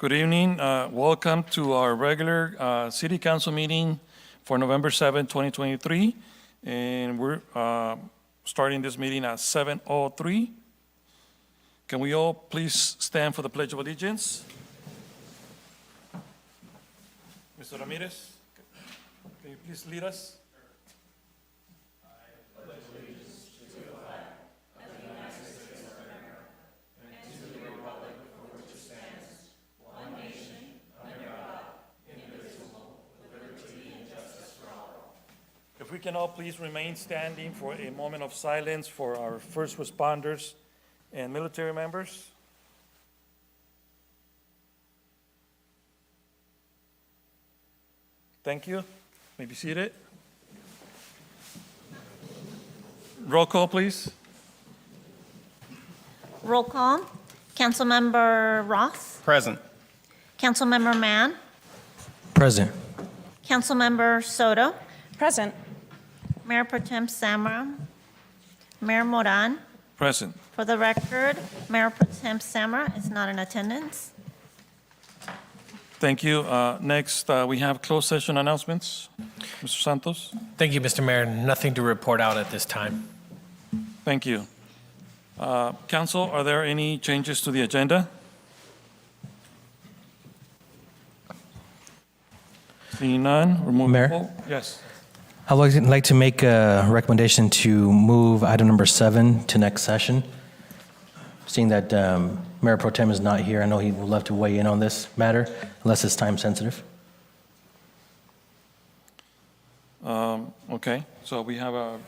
Good evening. Welcome to our regular City Council meeting for November 7, 2023. And we're starting this meeting at 7:03. Can we all please stand for the Pledge of Allegiance? Mr. Ramirez, can you please lead us? If we can all please remain standing for a moment of silence for our first responders and military members. Thank you. May be seated. Roll call, please. Roll call. Councilmember Roth. Present. Councilmember Mann. Present. Councilmember Soto. Present. Mayor Pro Tem Samra. Mayor Moran. Present. For the record, Mayor Pro Tem Samra is not in attendance. Thank you. Next, we have closed session announcements. Mr. Santos. Thank you, Mr. Mayor. Nothing to report out at this time. Thank you. Council, are there any changes to the agenda? Seeing none, we're moving Mayor? forward. Yes. I'd like to make a recommendation to move item number 7 to next session. Seeing that Mayor Pro Tem is not here, I know he would love to weigh in on this matter, unless it's time sensitive. Okay, so we have a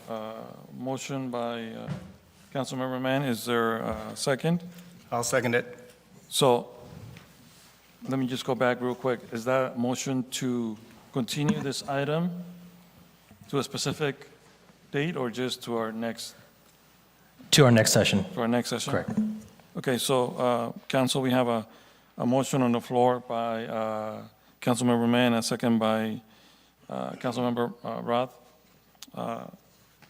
motion by Councilmember Mann. Is there a second? I'll second it. So let me just go back real quick. Is that a motion to continue this item to a specific date or just to our next To our next session. session? Correct. Okay, so Council, we have a motion on the floor by Councilmember Mann, a second by Councilmember Roth.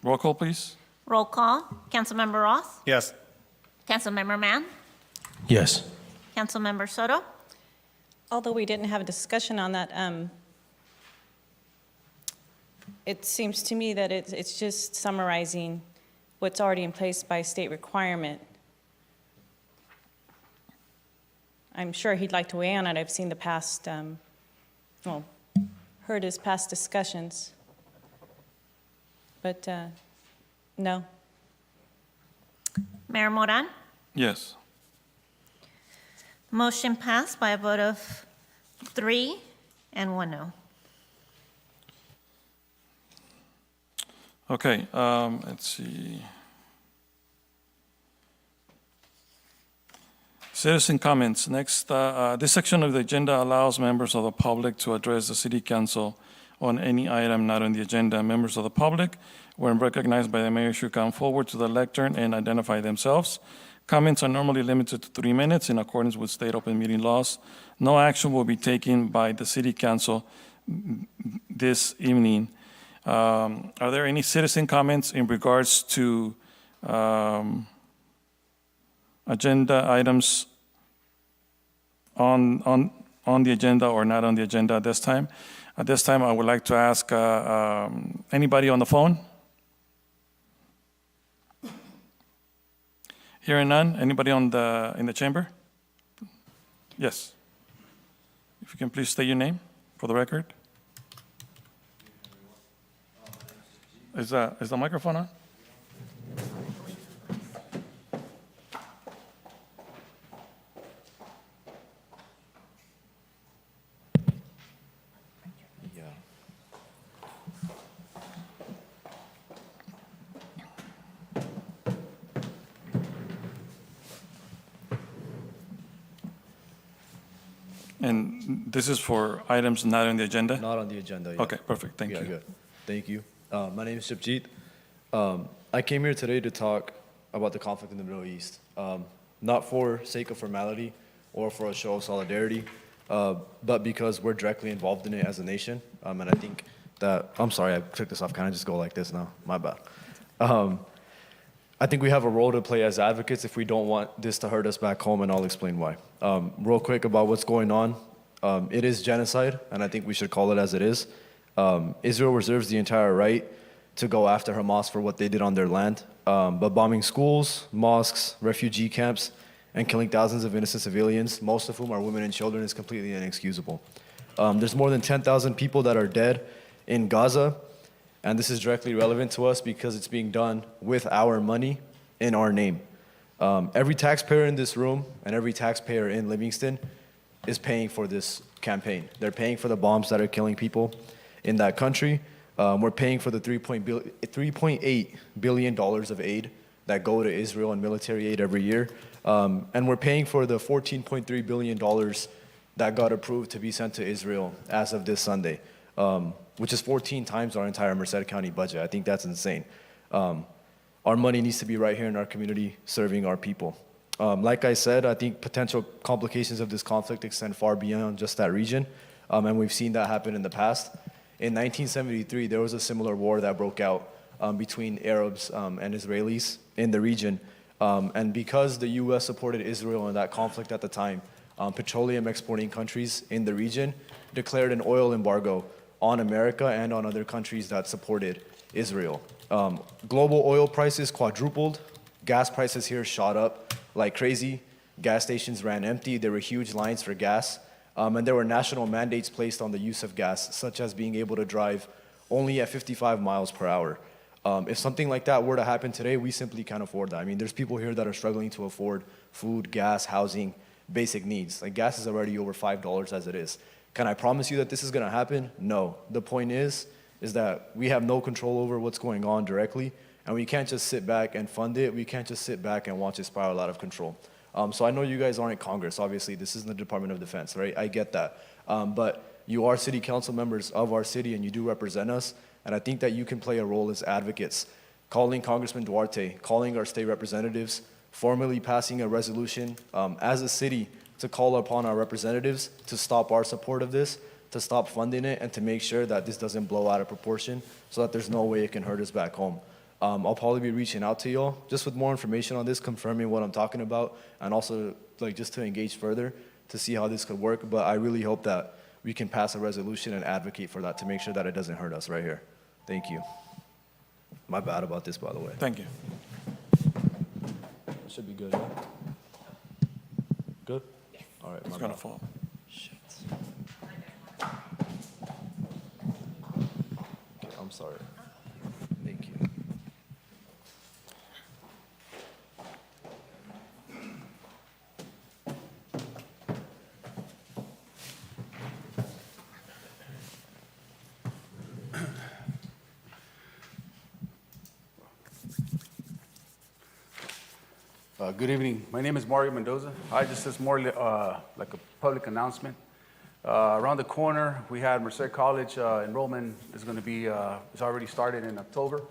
Roll call, please. Roll call. Councilmember Roth. Yes. Councilmember Mann. Yes. Councilmember Soto. Although we didn't have a discussion on that, it seems to me that it's just summarizing what's already in place by state requirement. I'm sure he'd like to weigh in on it. I've seen the past, heard his past discussions. But no. Mayor Moran. Yes. Motion passed by a vote of 3 and 1 no. Okay, let's see. Citizen comments. Next, this section of the agenda allows members of the public to address the City Council on any item not on the agenda. Members of the public, when recognized by the mayor, should come forward to the lectern and identify themselves. Comments are normally limited to 3 minutes in accordance with state open meeting laws. No action will be taken by the City Council this evening. Are there any citizen comments in regards to agenda items on the agenda or not on the agenda at this time? At this time, I would like to ask anybody on the phone? Hearing none. Anybody in the chamber? Yes. If you can please state your name for the record. Is the microphone on? And this is for items not on the agenda? Not on the agenda yet. Okay, perfect. Thank Yeah, you. good. Thank you. My name is Shibjeet. I came here today to talk about the conflict in the Middle East, not for sake of formality or for a show of solidarity, but because we're directly involved in it as a nation. And I think that, I'm sorry, I clicked this off. Can I just go like this now? My bad. I think we have a role to play as advocates if we don't want this to hurt us back home, and I'll explain why. Real quick about what's going on. It is genocide, and I think we should call it as it is. Israel reserves the entire right to go after Hamas for what they did on their land, but bombing schools, mosques, refugee camps, and killing thousands of innocent civilians, most of whom are women and children, is completely inexcusable. There's more than 10,000 people that are dead in Gaza, and this is directly relevant to us because it's being done with our money in our name. Every taxpayer in this room and every taxpayer in Livingston is paying for this campaign. They're paying for the bombs that are killing people in that country. We're paying for the $3.8 billion of aid that go to Israel and military aid every year. And we're paying for the $14.3 billion that got approved to be sent to Israel as of this Sunday, which is 14 times our entire Merced County budget. I think that's insane. Our money needs to be right here in our community serving our people. Like I said, I think potential complications of this conflict extend far beyond just that region, and we've seen that happen in the past. In 1973, there was a similar war that broke out between Arabs and Israelis in the region. And because the U.S. supported Israel in that conflict at the time, petroleum exporting countries in the region declared an oil embargo on America and on other countries that supported Israel. Global oil prices quadrupled. Gas prices here shot up like crazy. Gas stations ran empty. There were huge lines for gas. And there were national mandates placed on the use of gas, such as being able to drive only at 55 miles per hour. If something like that were to happen today, we simply can't afford that. I mean, there's people here that are struggling to afford food, gas, housing, basic needs. Like, gas is already over $5 as it is. Can I promise you that this is going to happen? No. The point is that we have no control over what's going on directly, and we can't just sit back and fund it. We can't just sit back and watch it spiral out of control. So I know you guys aren't Congress. Obviously, this isn't the Department of Defense, right? I get that. But you are city council members of our city, and you do represent us. And I think that you can play a role as advocates, calling Congressman Duarte, calling our state representatives, formally passing a resolution as a city to call upon our representatives to stop our support of this, to stop funding it, and to make sure that this doesn't blow out of proportion so that there's no way it can hurt us back home. I'll probably be reaching out to y'all just with more information on this, confirming what I'm talking about, and also just to engage further to see how this could work. But I really hope that we can pass a resolution and advocate for that to make sure that it doesn't hurt us right here. Thank you. My bad about this, by the way. Thank you. Should be good, yeah? Good? Yes. All right, It's going to fall. Shit. Okay, I'm sorry. Thank you. Good evening. My name is Mario Mendoza. This is more like a public announcement. Around the corner, we had Merced College enrollment is going to be, it's already started in October.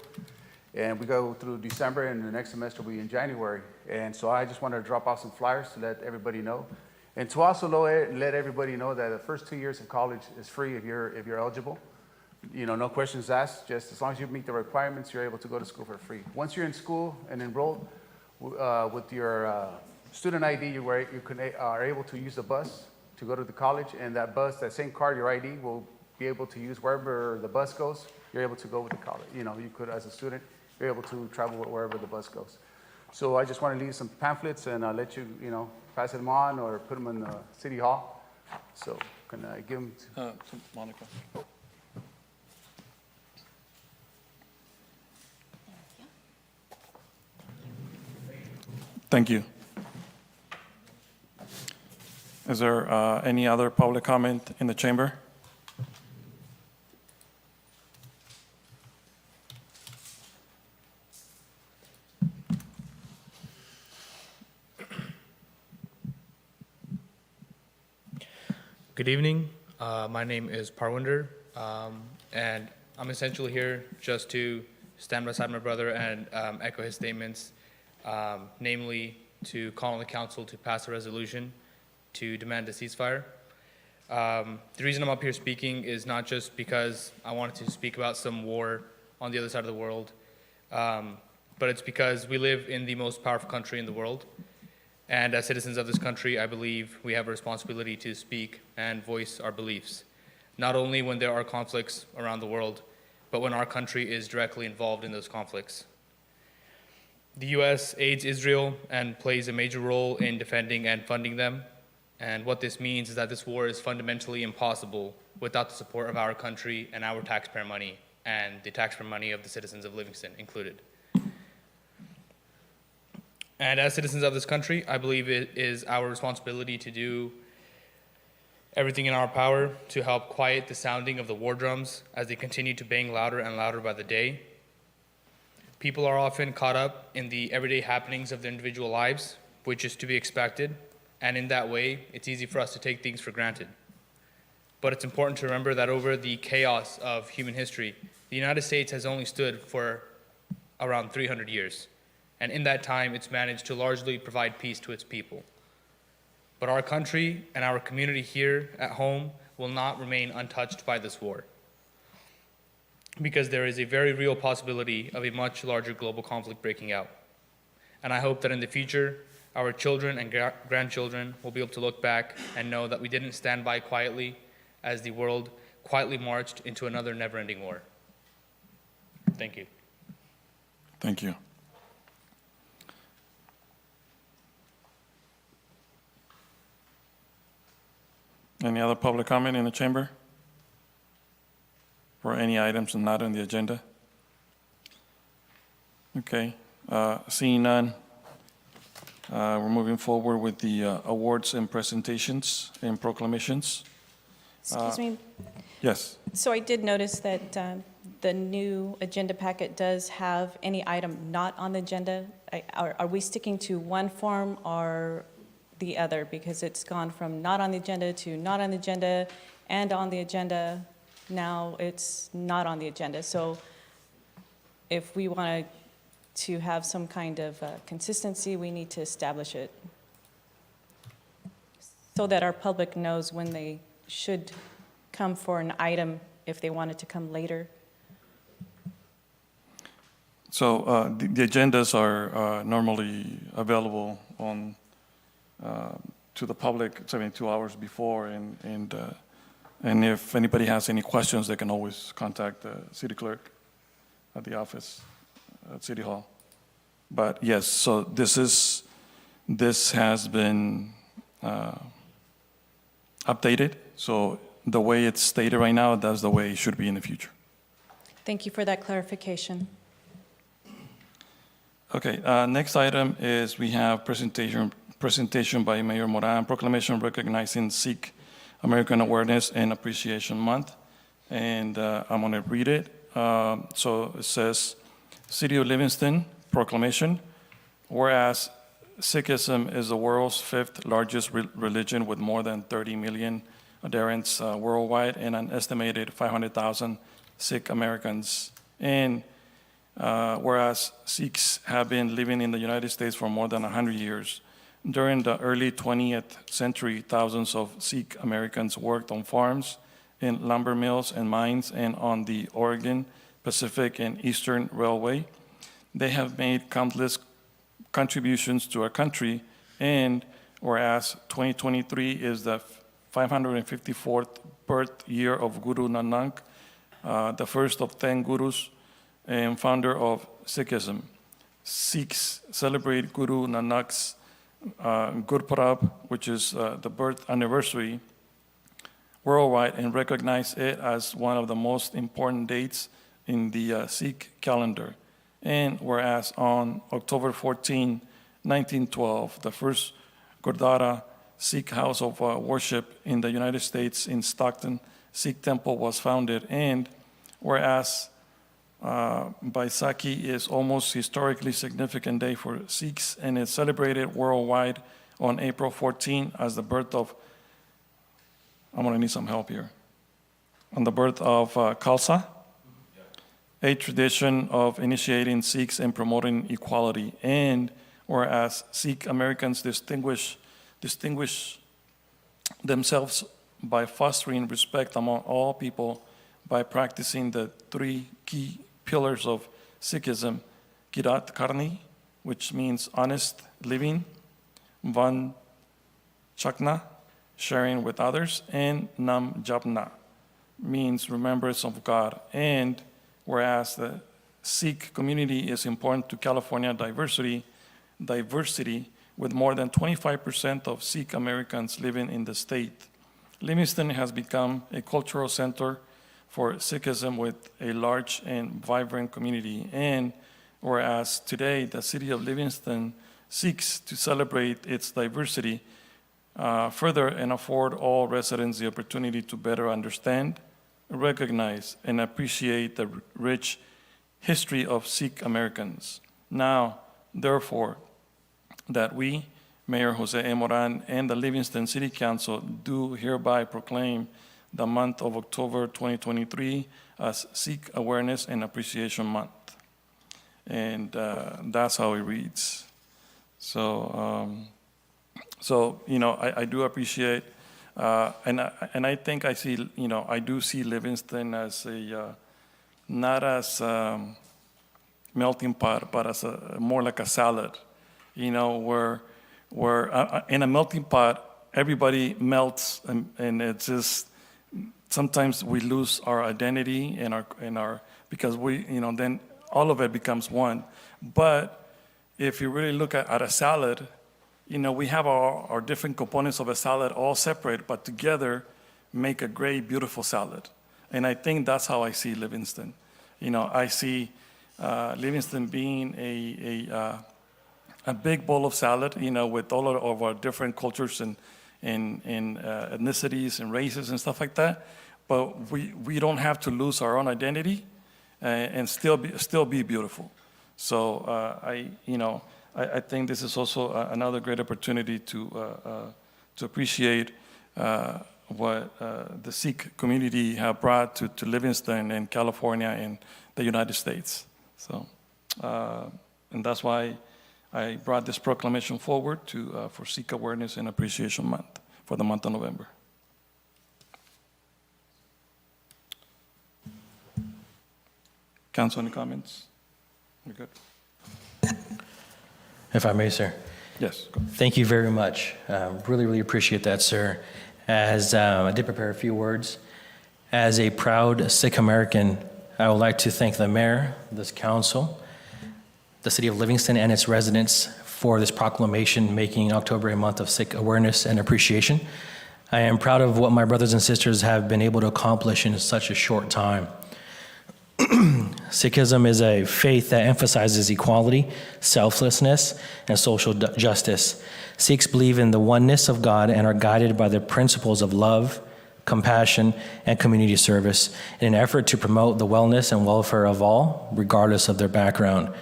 And we go through December, and the next semester will be in January. And so I just wanted to drop off some flyers to let everybody know. And to also let everybody know that the first 2 years of college is free if you're eligible. You know, no questions asked. Just as long as you meet the requirements, you're able to go to school for free. Once you're in school and enrolled, with your student ID, you are able to use the bus to go to the college, and that bus, that same card, your ID, will be able to use wherever the bus goes. You're able to go with the college. You know, you could, as a student, you're able to travel wherever the bus goes. So I just want to leave some pamphlets and let you, pass them on or put them in the city hall. So can I give them to Monica. Thank you. Is there any other public comment in the chamber? Good evening. My name is Parwinder, and I'm essentially here just to stand beside my brother and echo his statements, namely to call on the council to pass a resolution to demand a ceasefire. The reason I'm up here speaking is not just because I wanted to speak about some war on the other side of the world, but it's because we live in the most powerful country in the world. And as citizens of this country, I believe we have a responsibility to speak and voice our beliefs, not only when there are conflicts around the world, but when our country is directly involved in those conflicts. The U.S. aids Israel and plays a major role in defending and funding them. And what this means is that this war is fundamentally impossible without the support of our country and our taxpayer money, and the taxpayer money of the citizens of Livingston included. And as citizens of this country, I believe it is our responsibility to do everything in our power to help quiet the sounding of the war drums as they continue to bang louder and louder by the day. People are often caught up in the everyday happenings of their individual lives, which is to be expected, and in that way, it's easy for us to take things for granted. But it's important to remember that over the chaos of human history, the United States has only stood for around 300 years. And in that time, it's managed to largely provide peace to its people. But our country and our community here at home will not remain untouched by this war, because there is a very real possibility of a much larger global conflict breaking out. And I hope that in the future, our children and grandchildren will be able to look back and know that we didn't stand by quietly as the world quietly marched into another never-ending war. Thank you. Thank you. Any other public comment in the chamber for any items not on the agenda? Okay, seeing none, we're moving forward with the awards and presentations and proclamations. Excuse me. Yes, So I did notice that the new agenda packet does have any item not on the agenda. Are we sticking to one form or the other? Because it's gone from not on the agenda to not on the agenda and on the agenda. Now it's not on the agenda. So if we want to have some kind of consistency, we need to establish it so that our public knows when they should come for an item if they wanted to come later. so the agendas are normally available on, to the public 72 hours before, and if anybody has any questions, they can always contact the city clerk at the office at City Hall. But yes, so this has been updated. So the way it's stated right now, that's the way it should be in the future. Thank you for that clarification. Okay, next item is we have presentation by Mayor Moran, proclamation recognizing Sikh American Awareness and Appreciation Month. And I'm going to read it. So it says, City of Livingston proclamation, whereas Sikhism is the world's fifth largest religion with more than 30 million adherents worldwide and an estimated 500,000 Sikh Americans. And whereas Sikhs have been living in the United States for more than 100 years. During the early 20th century, thousands of Sikh Americans worked on farms, in lumber mills and mines, and on the Oregon, Pacific, and Eastern Railway. They have made countless contributions to our country, and whereas 2023 is the 554th birth year of Guru Nanak, the first of 10 gurus and founder of Sikhism. Sikhs celebrate Guru Nanak's Gurpurab, which is the birth anniversary, worldwide, and recognize it as one of the most important dates in the Sikh calendar. And whereas on October 14, 1912, the first Gurdwara Sikh house of worship in the United States in Stockton Sikh temple was founded, and whereas Baisakhi is almost historically significant day for Sikhs and is celebrated worldwide on April 14 as the birth of, I'm gonna need some help here, on the birth of Khalsa, a tradition of initiating Sikhs and promoting equality. And whereas Sikh Americans distinguish themselves by fostering respect among all people by practicing the three key pillars of Sikhism: Kirat Karni, which means honest living, Van Chakna, sharing with others, and Nam Japna, means remembrance of God. And whereas the Sikh community is important to California diversity, with more than 25% of Sikh Americans living in the state, Livingston has become a cultural center for Sikhism with a large and vibrant community. And whereas today the city of Livingston seeks to celebrate its diversity further and afford all residents the opportunity to better understand, recognize, and appreciate the rich history of Sikh Americans. Now, therefore, that we, Mayor Jose A. Moran, and the Livingston City Council do hereby proclaim the month of October 2023 as Sikh Awareness and Appreciation Month. And that's how it reads. So, I do appreciate, and I think I see, I do see Livingston as not as melting pot, but as more like a salad, where in a melting pot, everybody melts, and it's just, sometimes we lose our identity and our because we, then all of it becomes one. But if you really look at a salad, we have our different components of a salad all separate, but together make a great, beautiful salad. And I think that's how I see Livingston. I see Livingston being a big bowl of salad, with all of our different cultures and ethnicities and races and stuff like that. But we don't have to lose our own identity and still be beautiful. So I think this is also another great opportunity to appreciate what the Sikh community have brought to Livingston and California and the United States. So, and that's why I brought this proclamation forward for Sikh Awareness and Appreciation Month for the month of November. Council, any comments? You're good? If I may, sir. Yes. Go. Thank you very much. Really, really appreciate that, sir. As I did prepare a few words, as a proud Sikh American, I would like to thank the mayor, this council, the city of Livingston and its residents for this proclamation making October a month of Sikh awareness and appreciation. I am proud of what my brothers and sisters have been able to accomplish in such a short time. Sikhism is a faith that emphasizes equality, selflessness, and social justice. Sikhs believe in the oneness of God and are guided by the principles of love, compassion, and community service in an effort to promote the wellness and welfare of all, regardless of their background.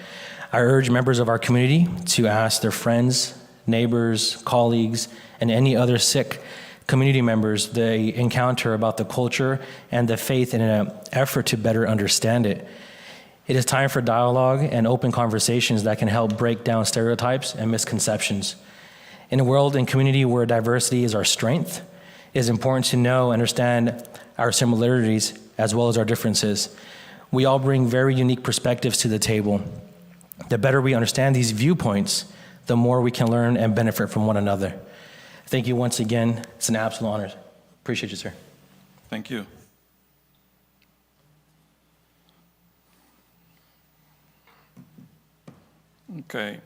I urge members of our community to ask their friends, neighbors, colleagues, and any other Sikh community members they encounter about the culture and the faith in an effort to better understand it. It is time for dialogue and open conversations that can help break down stereotypes and misconceptions. In a world and community where diversity is our strength, it is important to know and understand our similarities as well as our differences. We all bring very unique perspectives to the table. The better we understand these viewpoints, the more we can learn and benefit from one another. Thank you once again. It's an absolute honor. Appreciate you, sir. Thank you. Okay,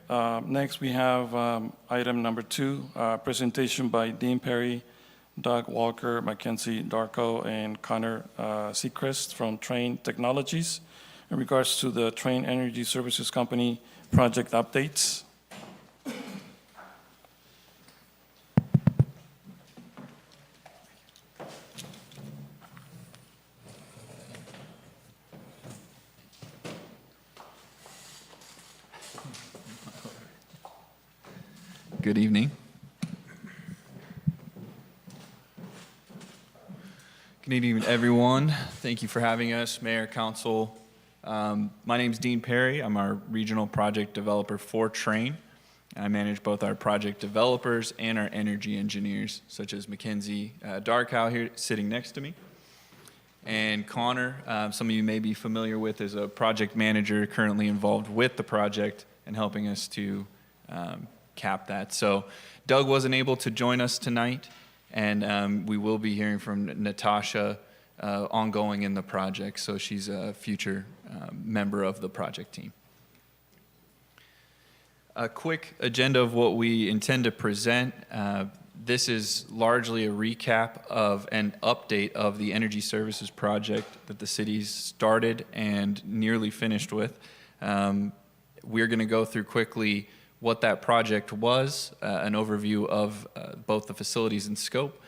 next we have item number 2, presentation by Dean Perry, Doug Walker, Mackenzie Darko, and Connor Seacrest from Train Technologies in regards to the Train Energy Services Company project updates. Good evening. Good evening, everyone. Thank you for having us, Mayor, Council. My name is Dean Perry. I'm our regional project developer for Train. I manage both our project developers and our energy engineers, such as Mackenzie Darkow here sitting next to me. And Connor, some of you may be familiar with, is a project manager currently involved with the project and helping us to cap that. So Doug wasn't able to join us tonight, and we will be hearing from Natasha ongoing in the project, so she's a future member of the project team. A quick agenda of what we intend to present. This is largely a recap of an update of the energy services project that the city's started and nearly finished with. We're going to go through quickly what that project was, an overview of both the facilities and scope,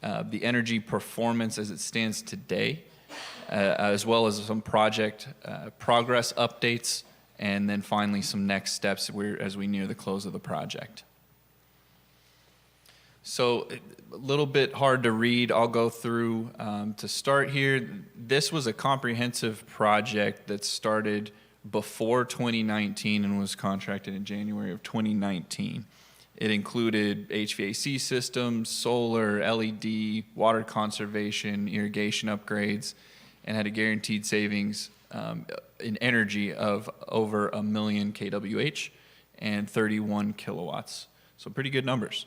the energy performance as it stands today, as well as some project progress updates, and then finally some next steps as we near the close of the project. So a little bit hard to read. I'll go through to start here. This was a comprehensive project that started before 2019 and was contracted in January of 2019. It included HVAC systems, solar, LED, water conservation, irrigation upgrades, and had a guaranteed savings in energy of over 1 million kWh and 31 kilowatts. So pretty good numbers.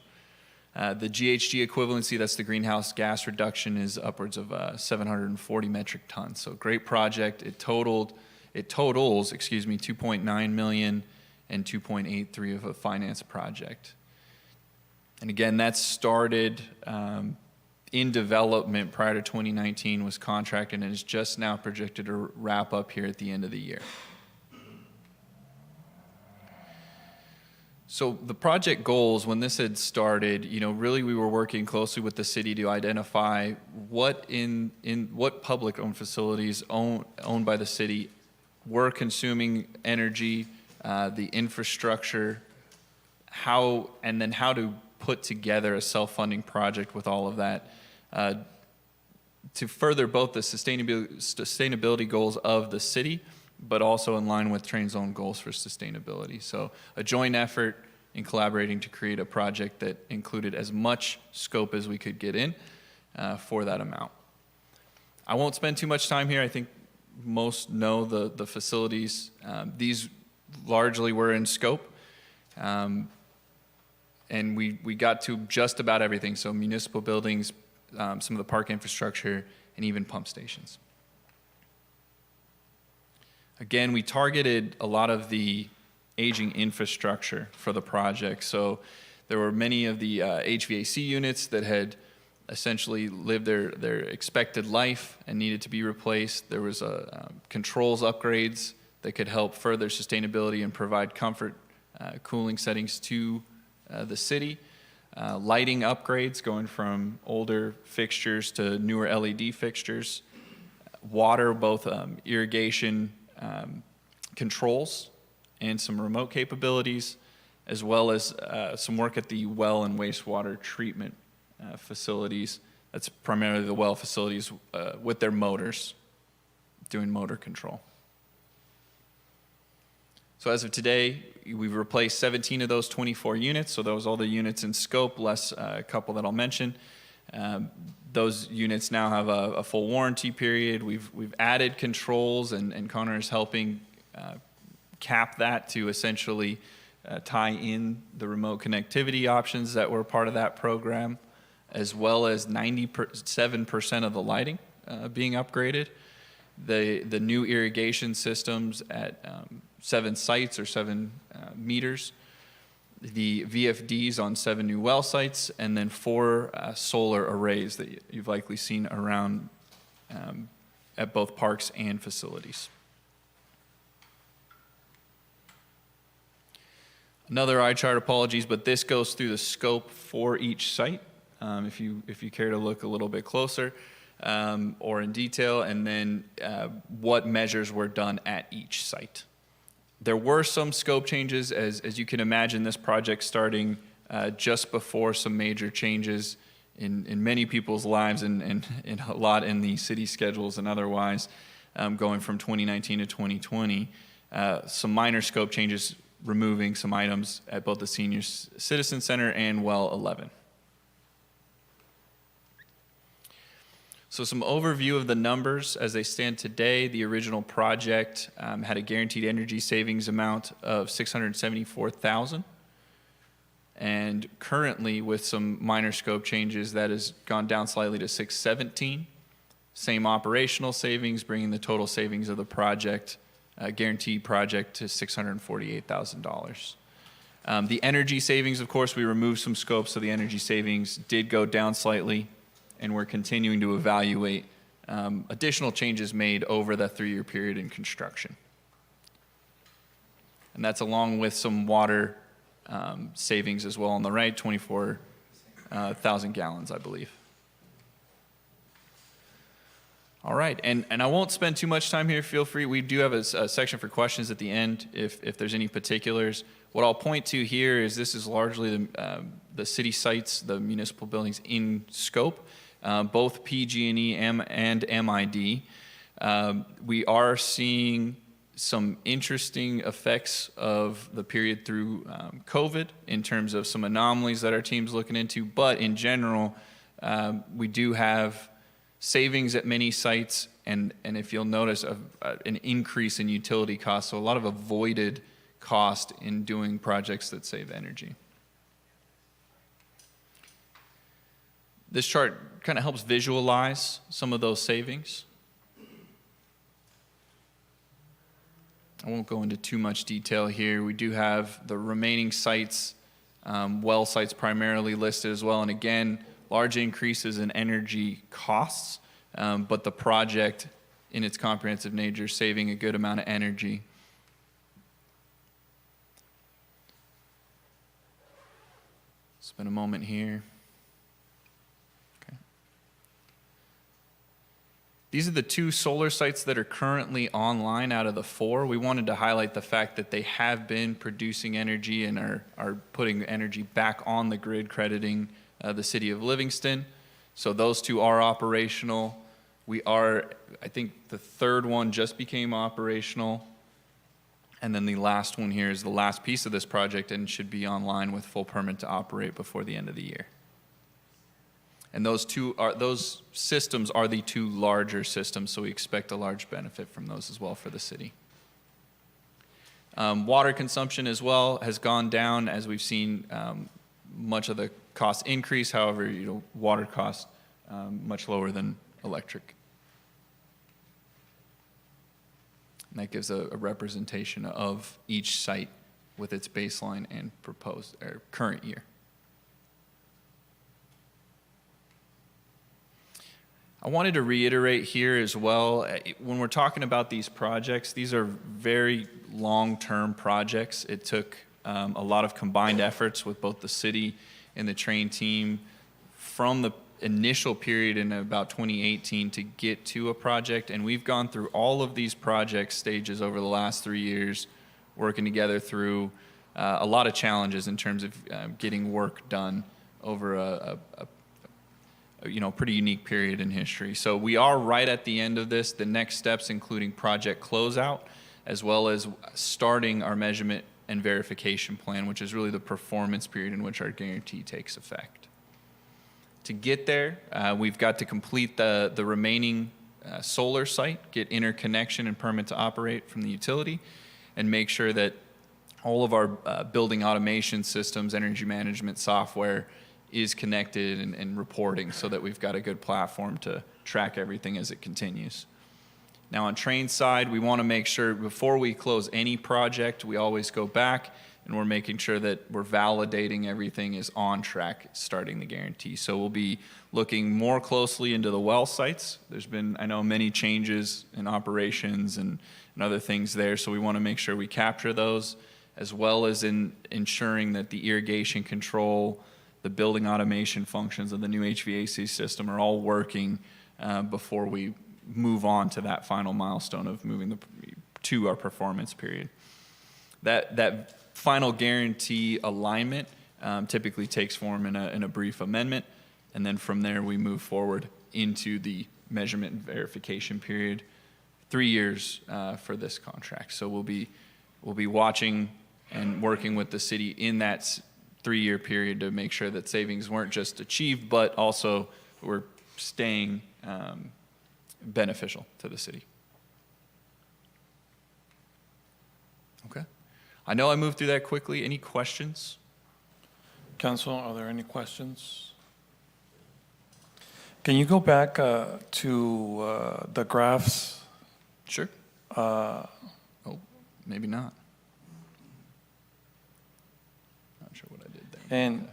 The GHG equivalency, that's the greenhouse gas reduction, is upwards of 740 metric tons. So great project. It totals 2.9 million and 2.83 of a finance project. And again, that started in development prior to 2019, was contracted, and is just now projected to wrap up here at the end of the year. So the project goals, when this had started, really we were working closely with the city to identify what what public-owned facilities owned by the city were consuming energy, the infrastructure, how to put together a self-funding project with all of that to further both the sustainability goals of the city, but also in line with Train Zone goals for sustainability. So a joint effort in collaborating to create a project that included as much scope as we could get in for that amount. I won't spend too much time here. I think most know the facilities. These largely were in scope. And we got to just about everything. So municipal buildings, some of the park infrastructure, and even pump stations. Again, we targeted a lot of the aging infrastructure for the project. So there were many of the HVAC units that had essentially lived their expected life and needed to be replaced. There was controls upgrades that could help further sustainability and provide comfort, cooling settings to the city. Lighting upgrades going from older fixtures to newer LED fixtures. Water, both irrigation controls and some remote capabilities, as well as some work at the well and wastewater treatment facilities. That's primarily the well facilities with their motors, doing motor control. So as of today, we've replaced 17 of those 24 units. So those all the units in scope, less a couple that I'll mention. Those units now have a full warranty period. We've added controls, and Connor is helping cap that to essentially tie in the remote connectivity options that were part of that program, as well as 97% of the lighting being upgraded. The new irrigation systems at 7 sites or 7 meters, the VFDs on 7 new well sites, and then 4 solar arrays that you've likely seen around at both parks and facilities. Another eye chart, apologies, but this goes through the scope for each site, if you care to look a little bit closer or in detail, and then what measures were done at each site. There were some scope changes, as you can imagine, this project starting just before some major changes in many people's lives and a lot in the city schedules and otherwise, going from 2019 to 2020. Some minor scope changes, removing some items at both the Senior Citizen Center and Well 11. So some overview of the numbers as they stand today. The original project had a guaranteed energy savings amount of $674,000. And currently, with some minor scope changes, that has gone down slightly to $617,000. Same operational savings, bringing the total savings of the project, guaranteed project, to $648,000. The energy savings, of course, we removed some scopes, so the energy savings did go down slightly, and we're continuing to evaluate additional changes made over that 3-year period in construction. And that's along with some water savings as well on the right, 24,000 gallons, I believe. All right, and I won't spend too much time here. Feel free. We do have a section for questions at the end if there's any particulars. What I'll point to here is this is largely the city sites, the municipal buildings in scope, both PG&E and MID. We are seeing some interesting effects of the period through COVID in terms of some anomalies that our team's looking into, but in general, we do have savings at many sites, and if you'll notice, an increase in utility costs, so a lot of avoided cost in doing projects that save energy. This chart kind of helps visualize some of those savings. I won't go into too much detail here. We do have the remaining sites, well sites primarily listed as well, and again, large increases in energy costs, but the project in its comprehensive nature saving a good amount of energy. Spend a moment here. Okay. These are the 2 solar sites that are currently online out of the 4. We wanted to highlight the fact that they have been producing energy and are putting energy back on the grid, crediting the city of Livingston. So those 2 are operational. We are, I think the 3rd one just became operational. And then the last one here is the last piece of this project and should be online with full permit to operate before the end of the year. And those systems are the 2 larger systems, so we expect a large benefit from those as well for the city. Water consumption as well has gone down as we've seen much of the cost increase. However, water costs much lower than electric. And that gives a representation of each site with its baseline and proposed or current year. I wanted to reiterate here as well, when we're talking about these projects, these are very long-term projects. It took a lot of combined efforts with both the city and the train team from the initial period in about 2018 to get to a project, and we've gone through all of these project stages over the last 3 years, working together through a lot of challenges in terms of getting work done over a pretty unique period in history. So we are right at the end of this. The next steps including project closeout, as well as starting our measurement and verification plan, which is really the performance period in which our guarantee takes effect. To get there, we've got to complete the remaining solar site, get interconnection and permit to operate from the utility, and make sure that all of our building automation systems, energy management software is connected and reporting so that we've got a good platform to track everything as it continues. Now on train side, we want to make sure before we close any project, we always go back and we're making sure that we're validating everything is on track starting the guarantee. So we'll be looking more closely into the well sites. There's been, I know, many changes in operations and other things there, so we want to make sure we capture those, as well as in ensuring that the irrigation control, the building automation functions of the new HVAC system are all working before we move on to that final milestone of moving to our performance period. That final guarantee alignment typically takes form in a brief amendment, and then from there we move forward into the measurement and verification period, 3 years for this contract. So we'll be watching and working with the city in that 3-year period to make sure that savings weren't just achieved, but also we're staying beneficial to the city. Okay. I know I moved through that quickly. Any questions? Council, are there any questions? Can you go back to the graphs? Sure. Oh, maybe not. Not sure what I did there. And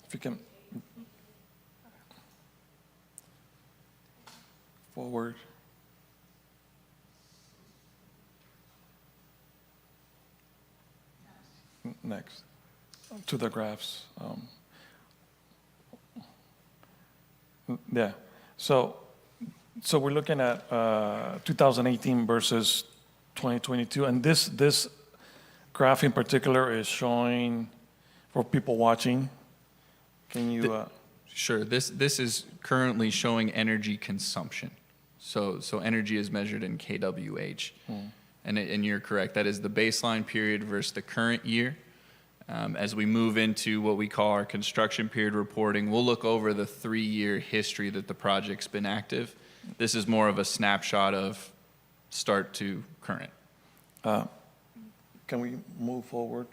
if you can forward. Next, to the graphs. Yeah, so we're looking at 2018 versus 2022, and this graph in particular is showing, for people watching, can you, Sure. This is currently showing energy consumption. So energy is measured in kWh. And you're correct. That is the baseline period versus the current year. As we move into what we call our construction period reporting, we'll look over the 3-year history that the project's been active. This is more of a snapshot of start to current. can we move forward?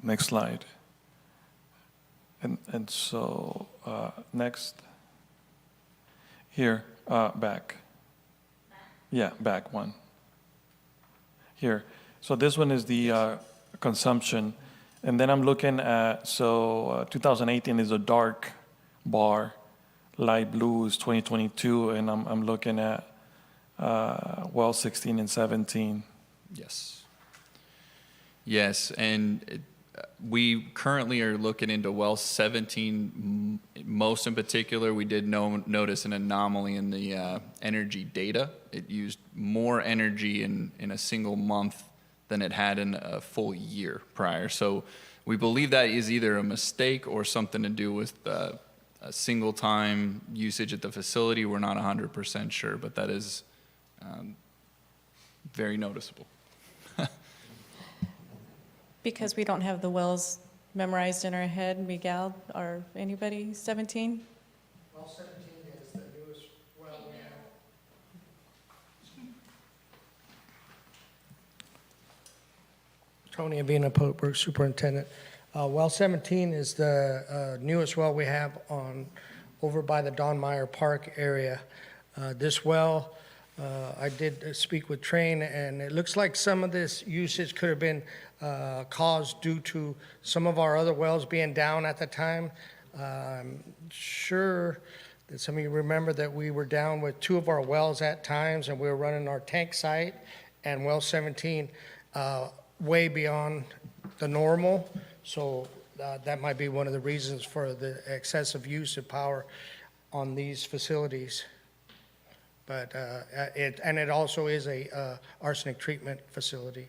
Next slide. And so, next. Here, back. Yeah, back one. Here. So this one is the consumption. And then I'm looking at, 2018 is a dark bar, light blue is 2022, and I'm looking at, 16 and 17. Yes. Yes, and we currently are looking into well 17. Most in particular, we did notice an anomaly in the energy data. It used more energy in a single month than it had in a full year prior. So we believe that is either a mistake or something to do with a single time usage at the facility. We're not 100% sure, but that is very noticeable. Because we don't have the wells memorized in our head, Miguel or anybody, 17? Well, 17 is the newest well we have. Tony Avina, Public Works Superintendent. Well 17 is the newest well we have over by the Don Meyer Park area. This well, I did speak with Train, and it looks like some of this usage could have been caused due to some of our other wells being down at the time. I'm sure that some of you remember that we were down with 2 of our wells at times, and we were running our tank site and well 17 way beyond the normal. So that might be one of the reasons for the excessive use of power on these facilities. But it also is a arsenic treatment facility.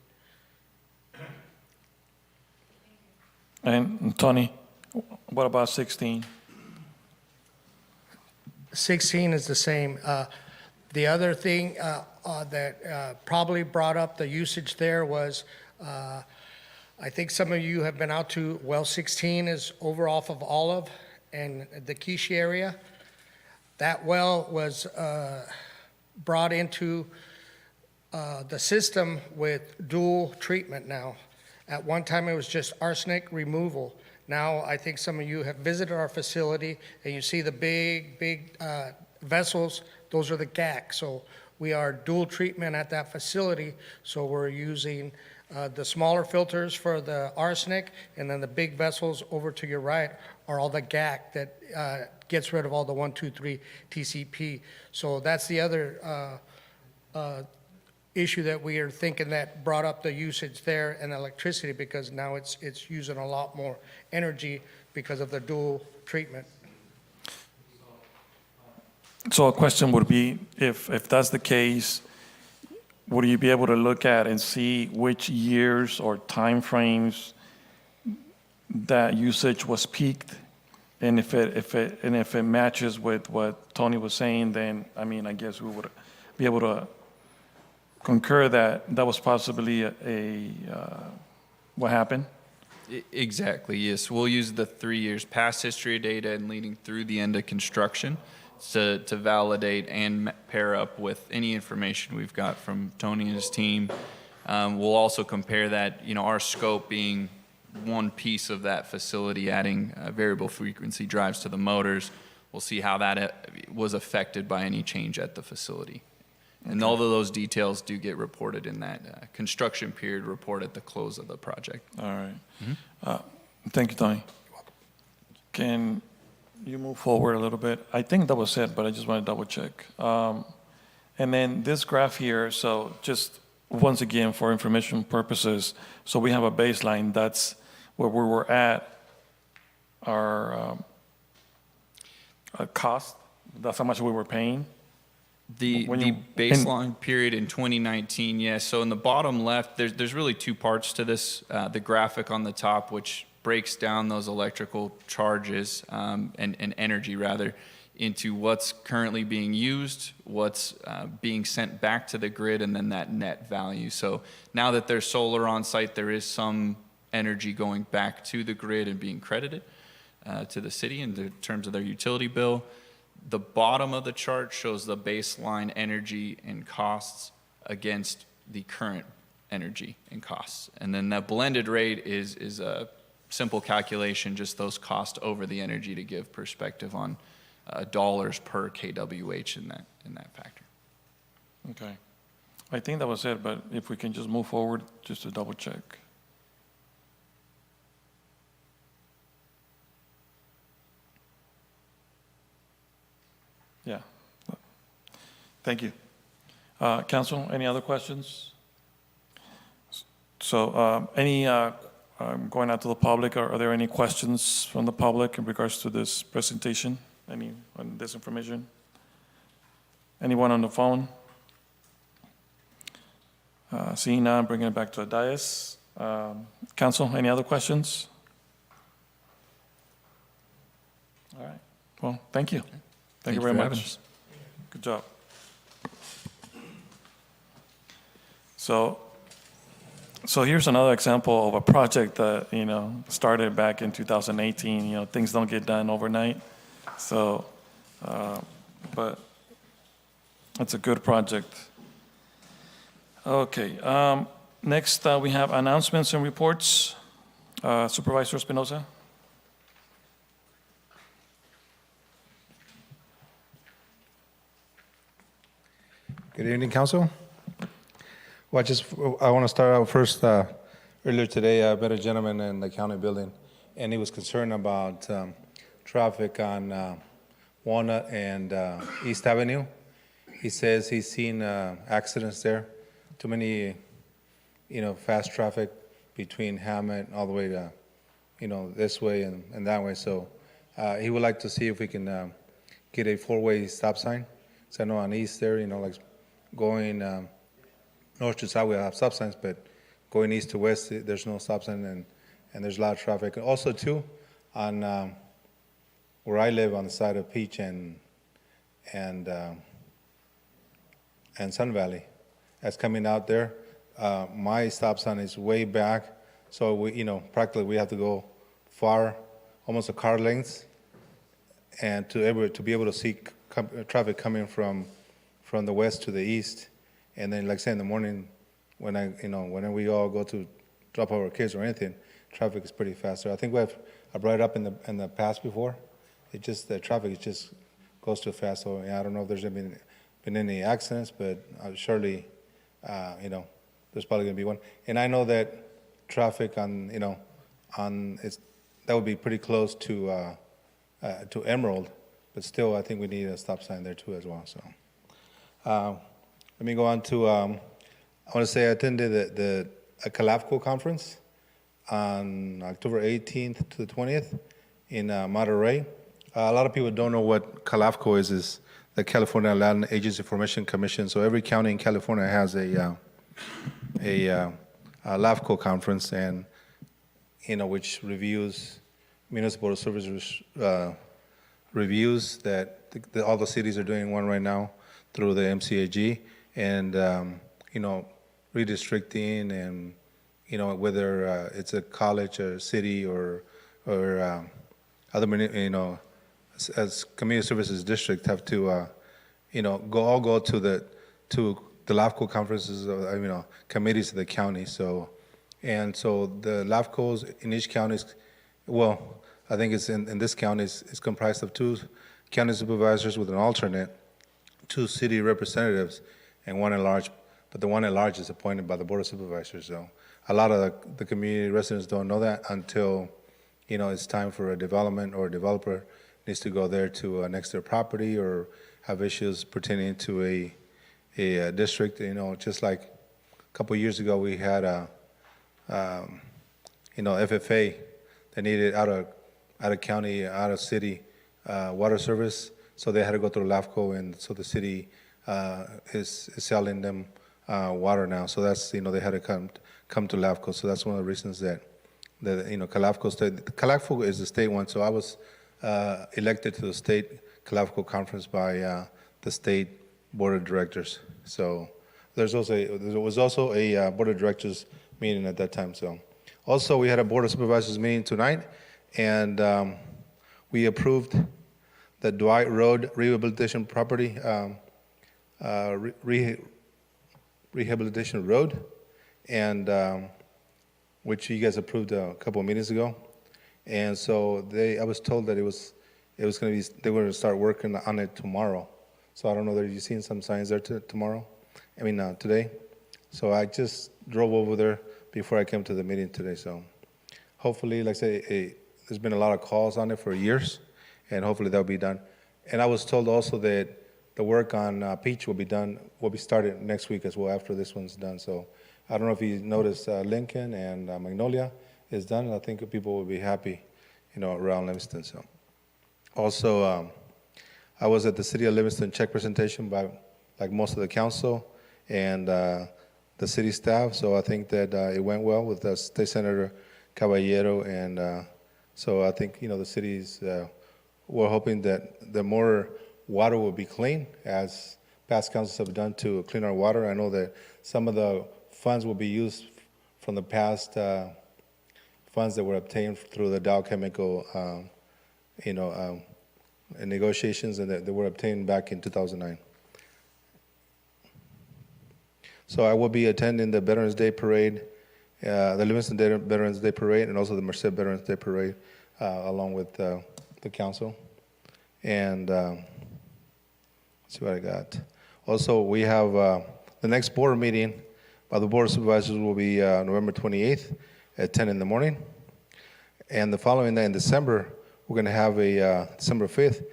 And Tony, what about 16? 16 is the same. The other thing that probably brought up the usage there was, I think some of you have been out to well 16 is over off of Olive and the Quiche area. That well was brought into the system with dual treatment now. At one time, it was just arsenic removal. Now, I think some of you have visited our facility, and you see the big vessels. Those are the GAC. So we are dual treatment at that facility. So we're using the smaller filters for the arsenic, and then the big vessels over to your right are all the GAC that gets rid of all the 1, 2, 3 TCP. So that's the other issue that we are thinking that brought up the usage there and electricity, because now it's using a lot more energy because of the dual treatment. So a question would be, if that's the case, would you be able to look at and see which years or time frames that usage was peaked? And if it matches with what Tony was saying, then I mean, I guess we would be able to concur that that was possibly what happened. Exactly, yes. We'll use the 3 years past history data and leading through the end of construction to validate and pair up with any information we've got from Tony and his team. We'll also compare that, our scope being one piece of that facility, adding variable frequency drives to the motors. We'll see how that was affected by any change at the facility. And all of those details do get reported in that construction period report at the close of the project. All right. Thank you, Tony. Can you move forward a little bit? I think that was it, but I just want to double check. And then this graph here, so just once again, for information purposes, so we have a baseline. That's where we were at our cost. That's how much we were paying. The baseline period in 2019, yes. So in the bottom left, there's really two parts to this. The graphic on the top, which breaks down those electrical charges and energy, rather, into what's currently being used, what's being sent back to the grid, and then that net value. So now that there's solar on site, there is some energy going back to the grid and being credited to the city in terms of their utility bill. The bottom of the chart shows the baseline energy and costs against the current energy and costs. And then the blended rate is a simple calculation, just those costs over the energy to give perspective on dollars per kWh in that factor. Okay. I think that was it, but if we can just move forward just to double check. Yeah. Thank you. Council, any other questions? So going out to the public, are there any questions from the public in regards to this presentation? Any on this information? Anyone on the phone? Seeing none, bringing it back to the dais. Council, any other questions? All right. Well, thank you. Thank you very much. Good job. So here's another example of a project that, started back in 2018. Things don't get done overnight. So, but it's a good project. Okay. Next, we have announcements and reports. Supervisor Espinoza. Good evening, Council. Well, I want to start out first. Earlier today, I met a gentleman in the county building, and he was concerned about traffic on Walnut and East Avenue. He says he's seen accidents there, too many, fast traffic between Hammett all the way to, this way and that way. So he would like to see if we can get a four-way stop sign. So I know on East there, like going north to south, we have stop signs, but going east to west, there's no stop sign, and there's a lot of traffic. Also, too, on where I live on the side of Peach and Sun Valley, that's coming out there. My stop sign is way back, so we, practically we have to go far, almost a car length, and to be able to see traffic coming from the west to the east. And then, like I said, in the morning, when we all go to drop our kids or anything, traffic is pretty fast. So I think I brought it up in the past before. The traffic just goes too fast. So I don't know if there's been any accidents, but surely, there's probably gonna be one. And I know that traffic that would be pretty close to Emerald, but still, I think we need a stop sign there too as well. So. Let me go on to, I want to say I attended the CALAFCO conference on October 18th to the 20th in Monterey. A lot of people don't know what CALAFCO is the California Land Agency Information Commission. So every county in California has a LAFCO conference, and which reviews municipal services reviews that all the cities are doing one right now through the MCAG, and redistricting and whether it's a college or city or other, as community services district have to, go to the LAFCO conferences, committees of the county. So the LAFCOs in each county, I think it's in this county is comprised of 2 county supervisors with an alternate, 2 city representatives, and 1 at large. But the 1 at large is appointed by the Board of Supervisors. So a lot of the community residents don't know that until, it's time for a development or a developer needs to go there to annex their property or have issues pertaining to a district. Just like a couple of years ago, we had FFA that needed out of county, out of city water service, so they had to go through LAFCO, and so the city is selling them water now. So that's, they had to come to LAFCO. So that's one of the reasons that CALAFCO is the state one. So I was elected to the state CALAFCO conference by the state board of directors. So there was also a board of directors meeting at that time. So also we had a board of supervisors meeting tonight, and we approved the Dwight Road rehabilitation property, rehabilitation road, and which you guys approved a couple of meetings ago. And so I was told that it was going to be, they were going to start working on it tomorrow. So I don't know, you've seen some signs there today. So I just drove over there before I came to the meeting today. So hopefully, like I say, there's been a lot of calls on it for years, and hopefully that'll be done. And I was told also that the work on Peach will be started next week as well after this one's done. So I don't know if you noticed Lincoln and Magnolia is done, and I think people will be happy, around Livingston. So also, I was at the City of Livingston check presentation by like most of the council and the city staff. So I think that it went well with State Senator Caballero, and so I think the cities we're hoping that the more water will be clean, as past councils have done to clean our water. I know that some of the funds will be used from the past funds that were obtained through the Dow Chemical, negotiations, and that were obtained back in 2009. So I will be attending the Veterans Day Parade, the Livingston Veterans Day Parade, and also the Merced Veterans Day Parade, along with the council. And let's see what I got. Also, we have the next board meeting by the Board of Supervisors will be November 28th at 10 in the morning. And the following day in December, we're going to have December 5th,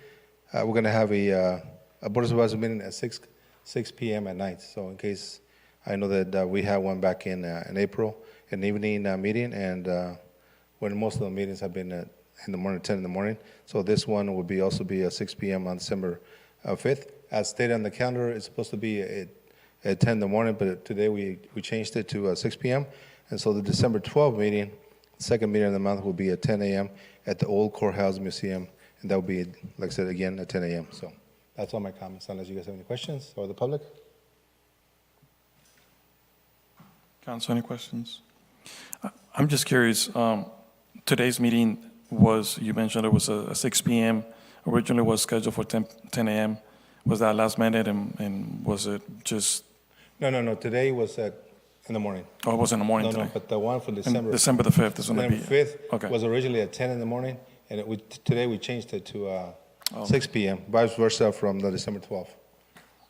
we're going to have a Board of Supervisors meeting at 6 p.m. at night. So in case, I know that we had one back in April, an evening meeting, and when most of the meetings have been in the morning, 10 in the morning. So this one will also be at 6 p.m. on December 5th. As stated on the calendar, it's supposed to be at 10 in the morning, but today we changed it to 6 p.m. And so the December 12th meeting, second meeting of the month, will be at 10 a.m. at the Old Courthouse Museum, and that will be, like I said, again at 10 a.m. So that's all my comments, unless you guys have any questions, or the public. Council, any questions? I'm just curious, today's meeting you mentioned it was a 6 p.m., originally was scheduled for 10 a.m. Was that last minute, and was it just? No, today was in the morning. Oh, it was in the morning today? No, but the one for December. December the 5th is going to be. December 5th Okay. was originally at 10 in the morning, and today we changed it to 6 p.m., vice versa from the December 12th.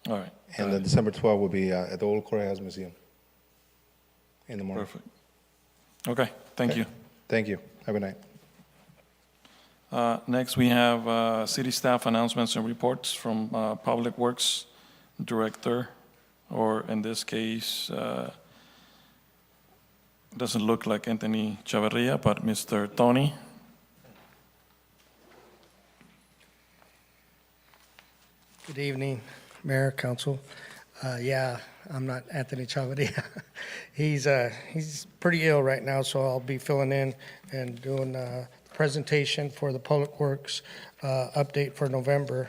All right. And the December 12th will be at the Old Courthouse Museum in the morning. Perfect. Okay, thank you. Thank you. Have a night. Next, we have city staff announcements and reports from Public Works Director, or in this case, doesn't look like Anthony Chavarria, but Mr. Tony. Good evening, Mayor, Council. Yeah, I'm not Anthony Chavarria. He's pretty ill right now, so I'll be filling in and doing the presentation for the Public Works update for November.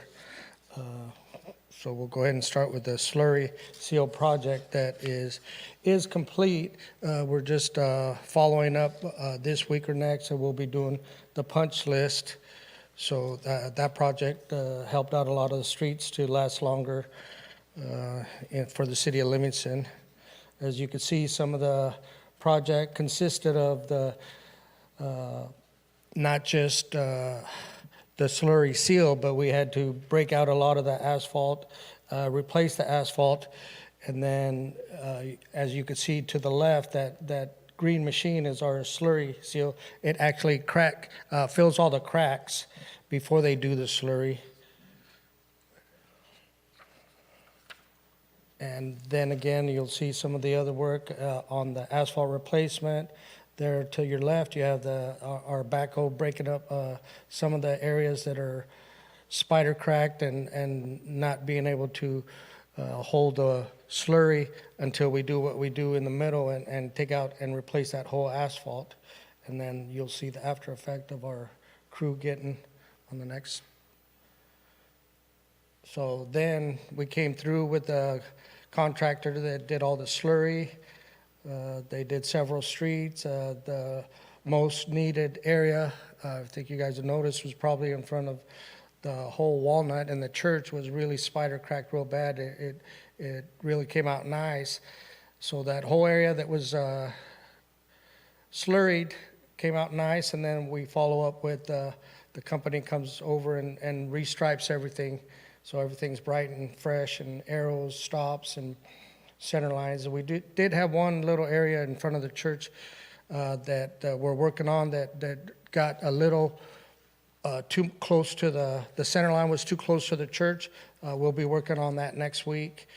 So we'll go ahead and start with the slurry seal project that is complete. We're just following up this week or next, and we'll be doing the punch list. So that project helped out a lot of the streets to last longer for the city of Livingston. As you can see, some of the project consisted of the not just the slurry seal, but we had to break out a lot of the asphalt, replace the asphalt, and then as you can see to the left, that green machine is our slurry seal. It actually fills all the cracks before they do the slurry. And then again, you'll see some of the other work on the asphalt replacement. There to your left, you have our backhoe breaking up some of the areas that are spider cracked and not being able to hold the slurry until we do what we do in the middle and take out and replace that whole asphalt. And then you'll see the after effect of our crew getting on the next. So then we came through with the contractor that did all the slurry. They did several streets. The most needed area, I think you guys have noticed, was probably in front of the whole Walnut, and the church was really spider cracked real bad. It really came out nice. So that whole area that was slurried came out nice, and then we follow up with the company comes over and restripes everything. So everything's bright and fresh, and arrows, stops, and center lines. And we did have one little area in front of the church that we're working on that got a little too close to the center line was too close to the church. We'll be working on that next week,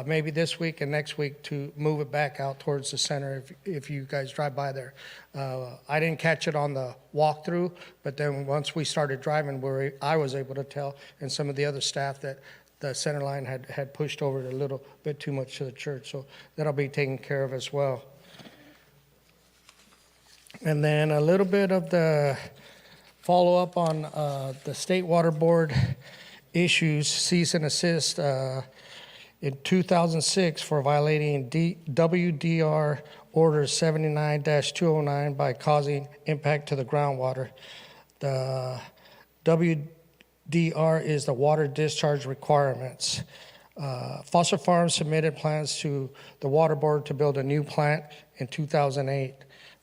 maybe this week and next week, to move it back out towards the center if you guys drive by there. I didn't catch it on the walkthrough, but then once we started driving, I was able to tell, and some of the other staff, that the center line had pushed over a little bit too much to the church. So that'll be taken care of as well. And then a little bit of the follow-up on the State Water Board issues, cease and assist in 2006 for violating WDR Order 79-209 by causing impact to the groundwater. The WDR is the water discharge requirements. Foster Farms submitted plans to the Water Board to build a new plant in 2008.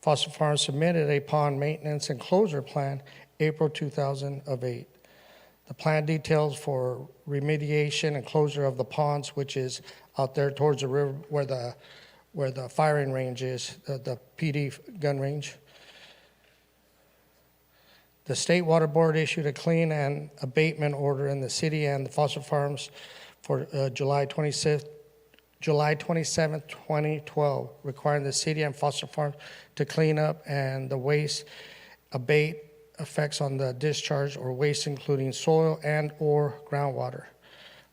Foster Farms submitted a pond maintenance and closure plan April 2008. The plan details for remediation and closure of the ponds, which is out there towards the river where the firing range is, the PD gun range. The State Water Board issued a clean and abatement order in the city and the Foster Farms for July 27, 2012, requiring the city and Foster Farms to clean up and the waste abate effects on the discharge or waste, including soil and or groundwater.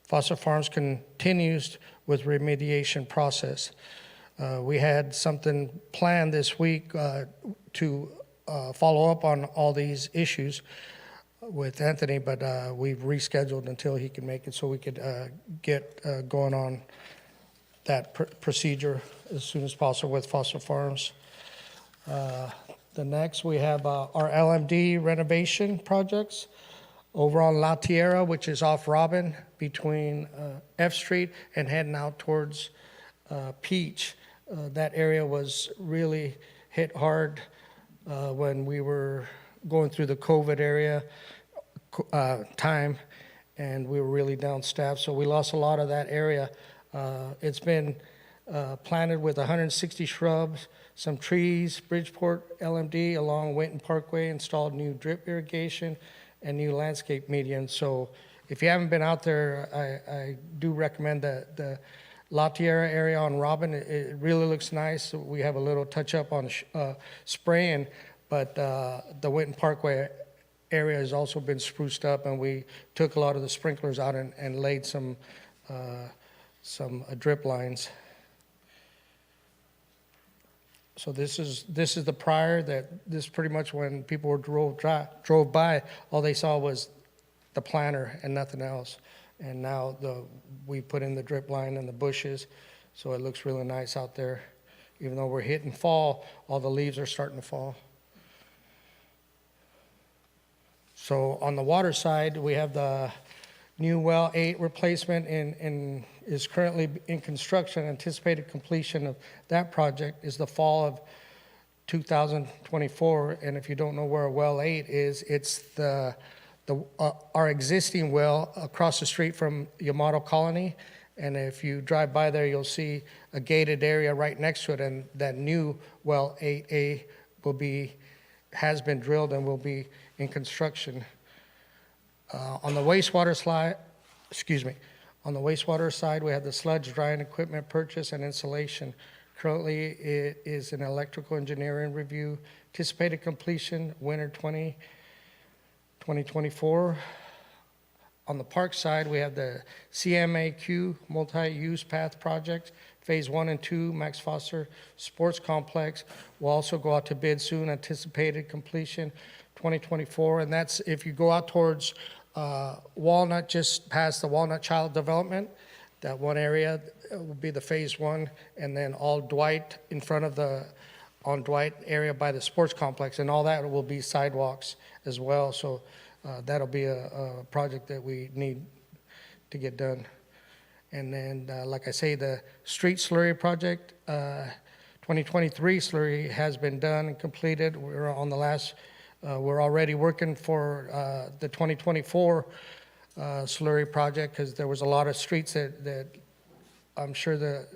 Foster Farms continues with remediation process. We had something planned this week to follow up on all these issues with Anthony, but we've rescheduled until he can make it so we could get going on that procedure as soon as possible with Foster Farms. The next, we have our LMD renovation projects over on La Tierra, which is off Robin between F Street and heading out towards Peach. That area was really hit hard when we were going through the COVID area time, and we were really down-staffed, so we lost a lot of that area. It's been planted with 160 shrubs, some trees. Bridgeport LMD along Winton Parkway installed new drip irrigation and new landscape medians. So if you haven't been out there, I do recommend the La Tierra area on Robin. It really looks nice. We have a little touch-up on spraying, but the Winton Parkway area has also been spruced up, and we took a lot of the sprinklers out and laid some drip lines. So this is the prior. This pretty much when people drove by, all they saw was the planter and nothing else. And now we put in the drip line and the bushes, so it looks really nice out there. Even though we're hitting fall, all the leaves are starting to fall. So on the water side, we have the new well 8 replacement and is currently in construction. Anticipated completion of that project is the fall of 2024. And if you don't know where well 8 is, it's our existing well across the street from Yamato Colony. And if you drive by there, you'll see a gated area right next to it, and that new well 8A has been drilled and will be in construction. On the wastewater side, we have the sludge drying equipment purchase and installation. Currently, it is an electrical engineering review. Anticipated completion, winter 2024. On the park side, we have the CMAQ multi-use path project, phase 1 and 2, Max Foster Sports Complex. Will also go out to bid soon, anticipated completion 2024. And that's if you go out towards Walnut, just past the Walnut Child Development, that one area will be the phase 1, and then all Dwight in front of on Dwight area by the sports complex, and all that will be sidewalks as well. So that'll be a project that we need to get done. And then, like I say, the street slurry project, 2023 slurry has been done and completed. We're on the last, we're already working for the 2024 slurry project, because there was a lot of streets that I'm sure the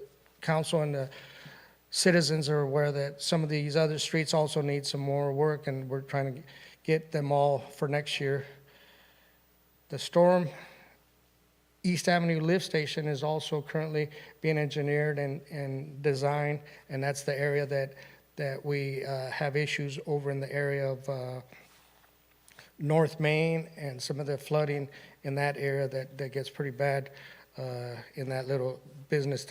council and the citizens are aware that some of these other streets also need some more work, and we're trying to get them all for next year. The Storm East Avenue lift station is also currently being engineered and designed, and that's the area that we have issues over in the area of North Main, and some of the flooding in that area that gets pretty bad in that little business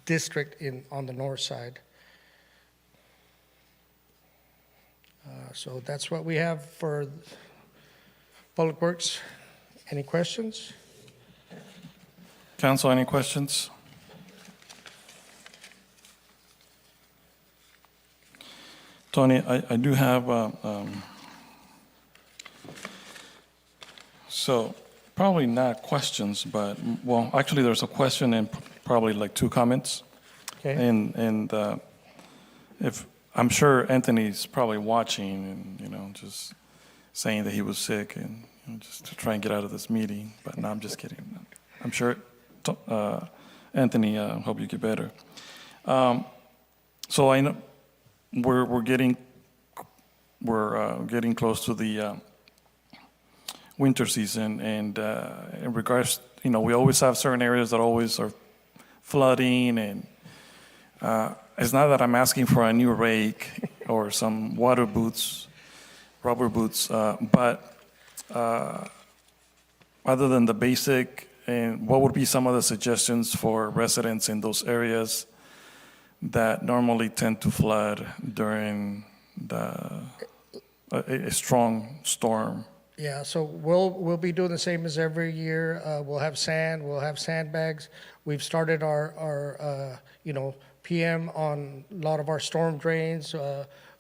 district on the north side. So that's what we have for Public Works. Any questions? Council, any questions? Tony, I do have, so probably not questions, but, well, actually there's a question and probably like 2 comments. Okay. And if, I'm sure Anthony's probably watching and, just saying that he was sick and just to try and get out of this meeting, but no, I'm just kidding. I'm sure, Anthony, hope you get better. So I know we're getting close to the winter season, and in regards, we always have certain areas that always are flooding, and it's not that I'm asking for a new rake or some rubber boots, but other than the basic, and what would be some of the suggestions for residents in those areas that normally tend to flood during a strong storm? Yeah, so we'll be doing the same as every year. We'll have sand, we'll have sandbags. We've started our PM on a lot of our storm drains.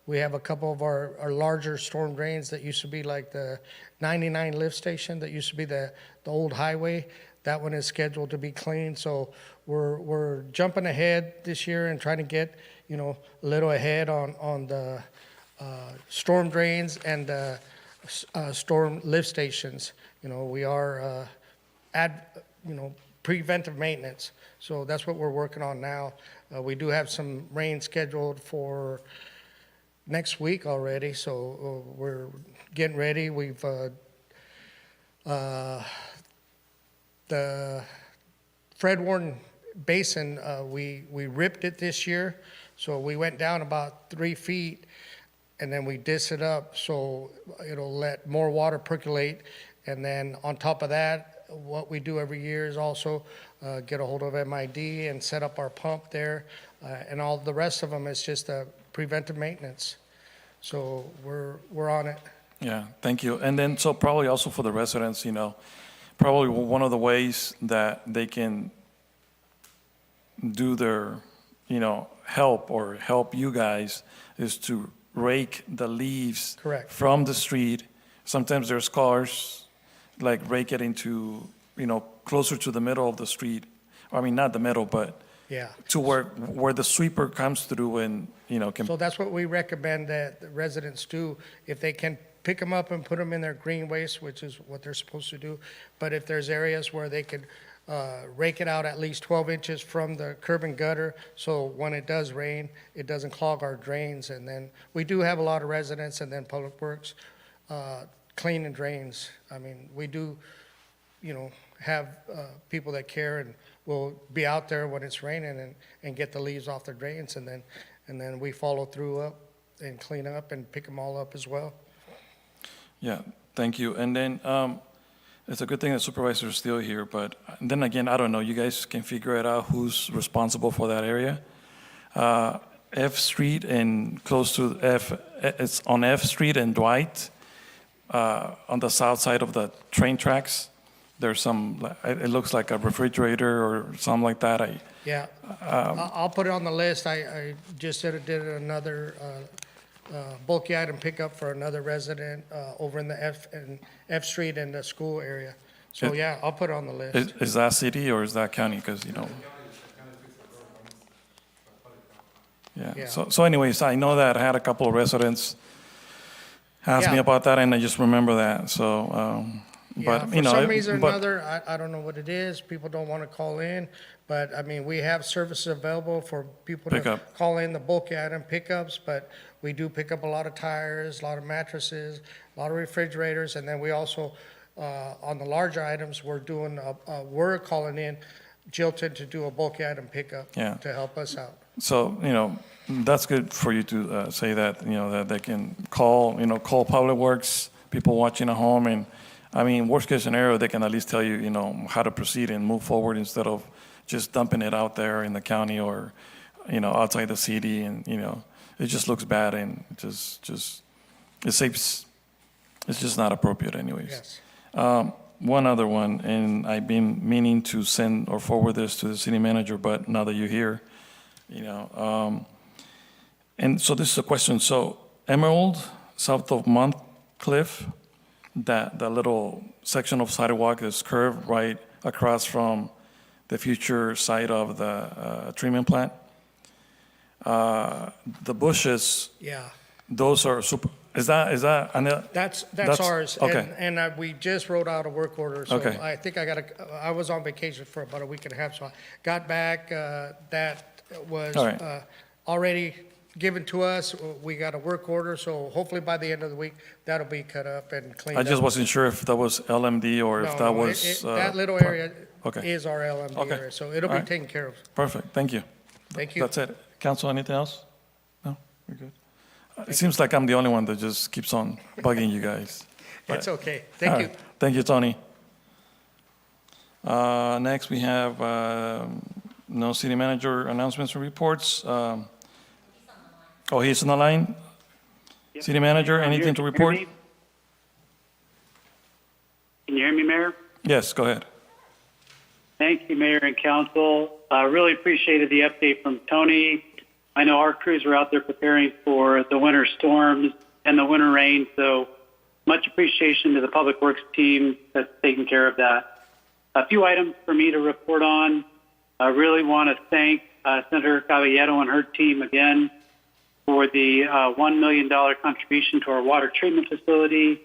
We have a couple of our larger storm drains that used to be like the 99 lift station that used to be the old highway. That one is scheduled to be cleaned. So we're jumping ahead this year and trying to get a little ahead on the storm drains and storm lift stations. We are preventive maintenance. So that's what we're working on now. We do have some rain scheduled for next week already, so we're getting ready. We've the Fred Warren Basin, we ripped it this year, so we went down about 3 feet, and then we disc it up so it'll let more water percolate. And then on top of that, what we do every year is also get a hold of MID and set up our pump there, and all the rest of them is just preventive maintenance. So we're on it. Yeah, thank you. And then, so probably also for the residents, probably one of the ways that they can do their, help you guys is to rake the leaves Correct. from the street. Sometimes there's cars, like rake it into, closer to the middle of the street. I mean, not the middle, but Yeah. to where the sweeper comes through and, can, So that's what we recommend that the residents do, if they can pick them up and put them in their green waste, which is what they're supposed to do. But if there's areas where they could rake it out at least 12 inches from the curb and gutter, so when it does rain, it doesn't clog our drains. And then we do have a lot of residents and then Public Works cleaning drains. I mean, we do, have people that care and will be out there when it's raining and get the leaves off their drains, and then we follow through up and clean up and pick them all up as well. yeah, thank you. And then, it's a good thing the supervisor is still here, but then again, I don't know, you guys can figure it out who's responsible for that area. F Street and close to it's on F Street and Dwight, on the south side of the train tracks. There's it looks like a refrigerator or something like that. Yeah, I'll put it on the list. I just did another bulky item pickup for another resident over in the F Street and the school area. So yeah, I'll put it on the list. Is that city or is that county? Because, Yeah. yeah. So anyways, I know that I had a couple of residents ask me Yeah. about that, and I just remember that. So, Yeah, but, for some reason or another, I don't know what it is. People don't want to call in, but I mean, we have services available for people to Pickup. call in the bulky item pickups, but we do pick up a lot of tires, a lot of mattresses, a lot of refrigerators, and then we also, on the larger items, we're calling in Jilton to do a bulky item pickup Yeah. to help us out. So, that's good for you to say that, that they can call Public Works, people watching at home, and, I mean, worst case scenario, they can at least tell you, how to proceed and move forward instead of just dumping it out there in the county or, outside the city, and, it just looks bad, and it's just not appropriate anyways. Yes. One other one, and I've been meaning to send or forward this to the city manager, but now that you're here, and so this is a question. So Emerald, south of Montcliff, that little section of sidewalk is curved right across from the future site of the treatment plant. The bushes, Yeah. those are super. Is that? That's ours. Okay. And we just wrote out a work order, so Okay. I think I was on vacation for about a week and a half, so I got back, that was All right. already given to us. We got a work order, so hopefully by the end of the week, that'll be cut up and cleaned I up. just wasn't sure if that was LMD or if that No, was. that little area okay. is our LMD Okay. area, so it'll All be right. taken care of. Perfect, thank you. Thank you. That's it. Council, anything else? No, we're good. It seems like I'm the only one that just keeps on bugging you guys. It's okay. All Thank you. right. Thank you, Tony. Next, we have no city manager announcements or reports. He's on the line? Yep. City manager, I'm anything here. to Can you hear report? me? Can you hear me, Mayor? Yes, go ahead. Thank you, Mayor and Council. Really appreciated the update from Tony. I know our crews are out there preparing for the winter storms and the winter rain, so much appreciation to the Public Works team that's taking care of that. A few items for me to report on. I really want to thank Senator Caballero and her team again for the $1 million contribution to our water treatment facility.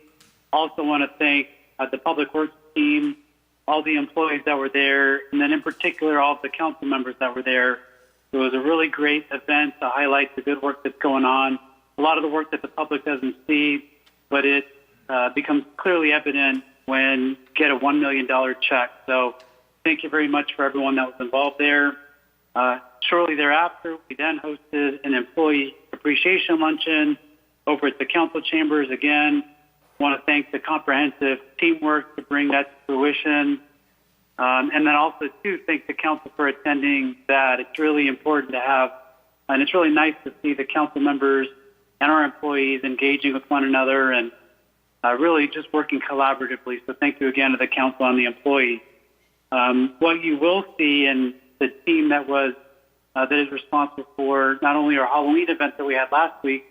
Also want to thank the Public Works team, all the employees that were there, and then in particular all of the council members that were there. It was a really great event to highlight the good work that's going on. A lot of the work that the public doesn't see, but it becomes clearly evident when you get a $1 million check. So thank you very much for everyone that was involved there. Shortly thereafter, we then hosted an employee appreciation luncheon over at the council chambers. Again, want to thank the comprehensive teamwork to bring that to fruition. And then also, too, thank the council for attending that. It's really important to have, and it's really nice to see the council members and our employees engaging with one another and really just working collaboratively. So thank you again to the council and the employees. What you will see in the team that is responsible for not only our Halloween event that we had last week,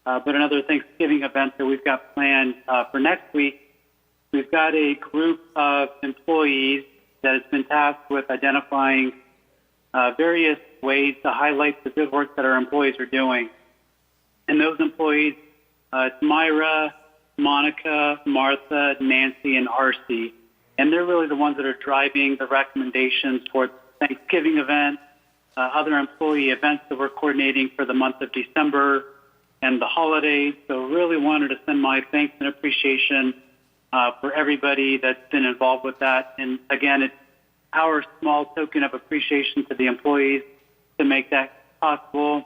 but another Thanksgiving event that we've got planned for next week. We've got a group of employees that has been tasked with identifying various ways to highlight the good work that our employees are doing. And those employees, it's Myra, Monica, Martha, Nancy, and RC. And they're really the ones that are driving the recommendations for the Thanksgiving event, other employee events that we're coordinating for the month of December and the holidays. So really wanted to send my thanks and appreciation for everybody that's been involved with that. And again, it's our small token of appreciation to the employees to make that possible.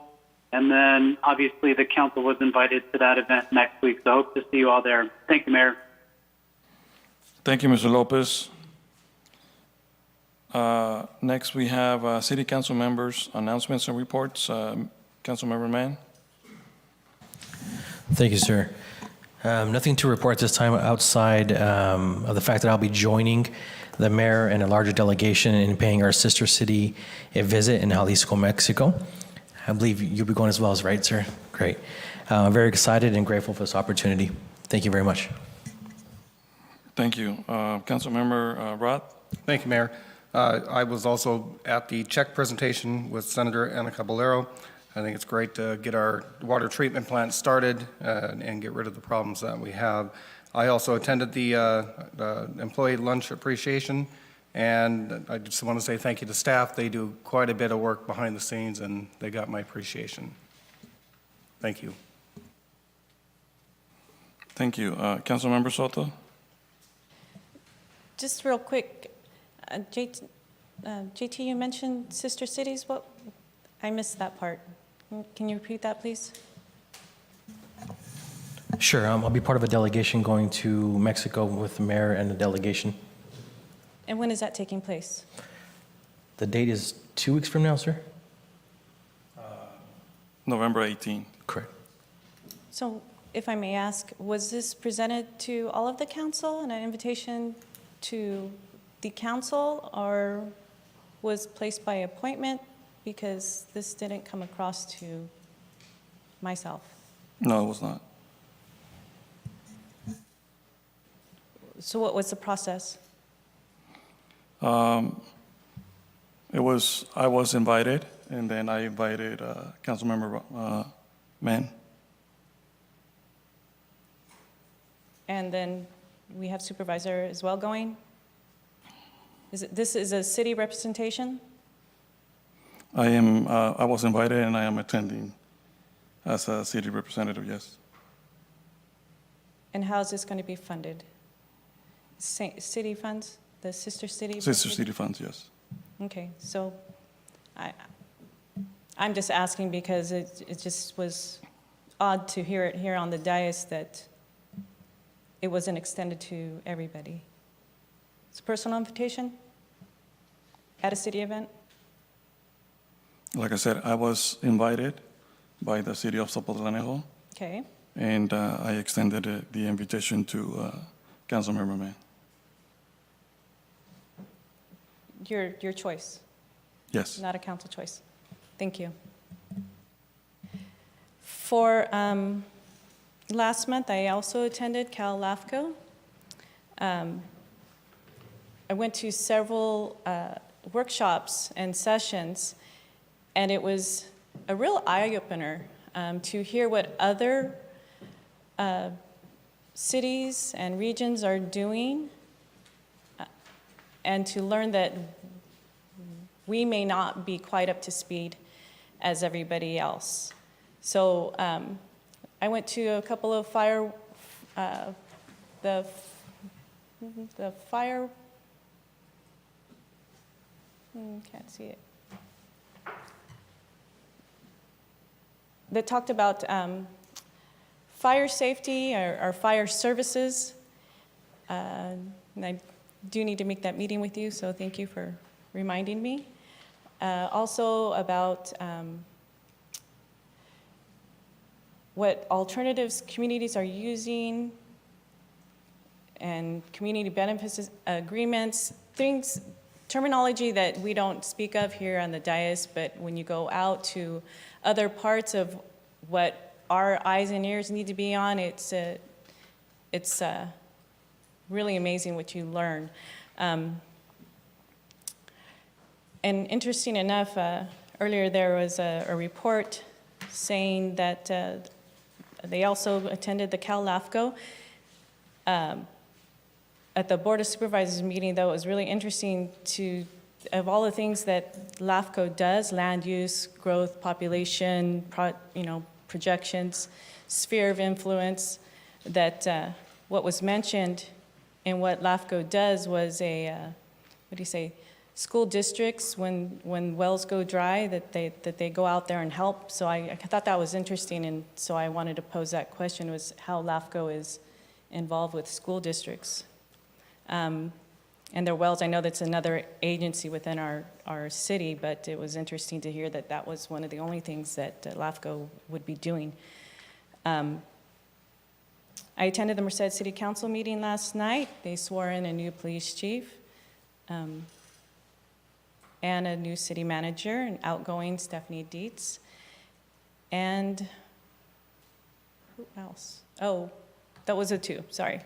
And then obviously the council was invited to that event next week. So I hope to see you all there. Thank you, Mayor. Thank you, Mr. Lopez. Next, we have city council members' announcements and reports. Councilmember Mann. Thank you, sir. Nothing to report this time outside of the fact that I'll be joining the mayor and a larger delegation in paying our sister city a visit in Jalisco, Mexico. I believe you'll be going as well, right, sir? Great. I'm very excited and grateful for this opportunity. Thank you very much. Thank you. Councilmember Roth. Thank you, Mayor. I was also at the check presentation with Senator Ana Caballero. I think it's great to get our water treatment plant started and get rid of the problems that we have. I also attended the employee lunch appreciation, and I just want to say thank you to staff. They do quite a bit of work behind the scenes, and they got my appreciation. Thank you. Thank you. Councilmember Soto. Just real quick, JT, you mentioned sister cities. What? I missed that part. Can you repeat that, please? Sure. I'll be part of a delegation going to Mexico with the mayor and the delegation. And when is that taking place? The date is 2 weeks from now, sir? November 18. Correct. So, if I may ask, was this presented to all of the council and an invitation to the council, or was placed by appointment? Because this didn't come across to myself. No, it was not. So what was the process? I was invited, and then I invited Councilmember Mann. And then we have supervisor as well going? This is a city representation? I was invited, and I am attending as a city representative, yes. And how is this going to be funded? City funds? The sister city? Sister city funds, yes. Okay, so I'm just asking because it just was odd to hear it here on the dais that it wasn't extended to everybody. It's a personal invitation at a city event? Like I said, I was invited by the city of Zapotlanejo, Okay. and I extended the invitation to Councilmember Mann. Your choice, Yes. not a council choice. Thank you. For last month, I also attended Cal LAFCO. I went to several workshops and sessions, and it was a real eye-opener to hear what other cities and regions are doing, and to learn that we may not be quite up to speed as everybody else. So I went to a couple of the fire, can't see it, that talked about fire safety or fire services. And I do need to make that meeting with you, so thank you for reminding me. Also about what alternatives communities are using and community benefits agreements, things, terminology that we don't speak of here on the dais, but when you go out to other parts of what our eyes and ears need to be on, it's really amazing what you learn. And interesting enough, earlier there was a report saying that they also attended the Cal LAFCO. At the Board of Supervisors meeting, though, it was really interesting of all the things that LAFCO does, land use, growth, population, projections, sphere of influence, that what was mentioned in what LAFCO does was school districts, when wells go dry, that they go out there and help. So I thought that was interesting, and so I wanted to pose that question, was how LAFCO is involved with school districts. And their wells, I know that's another agency within our city, but it was interesting to hear that that was one of the only things that LAFCO would be doing. I attended the Merced City Council meeting last night. They swore in a new police chief and a new city manager, an outgoing Stephanie Dietz. And who else? Oh, that was a two, sorry.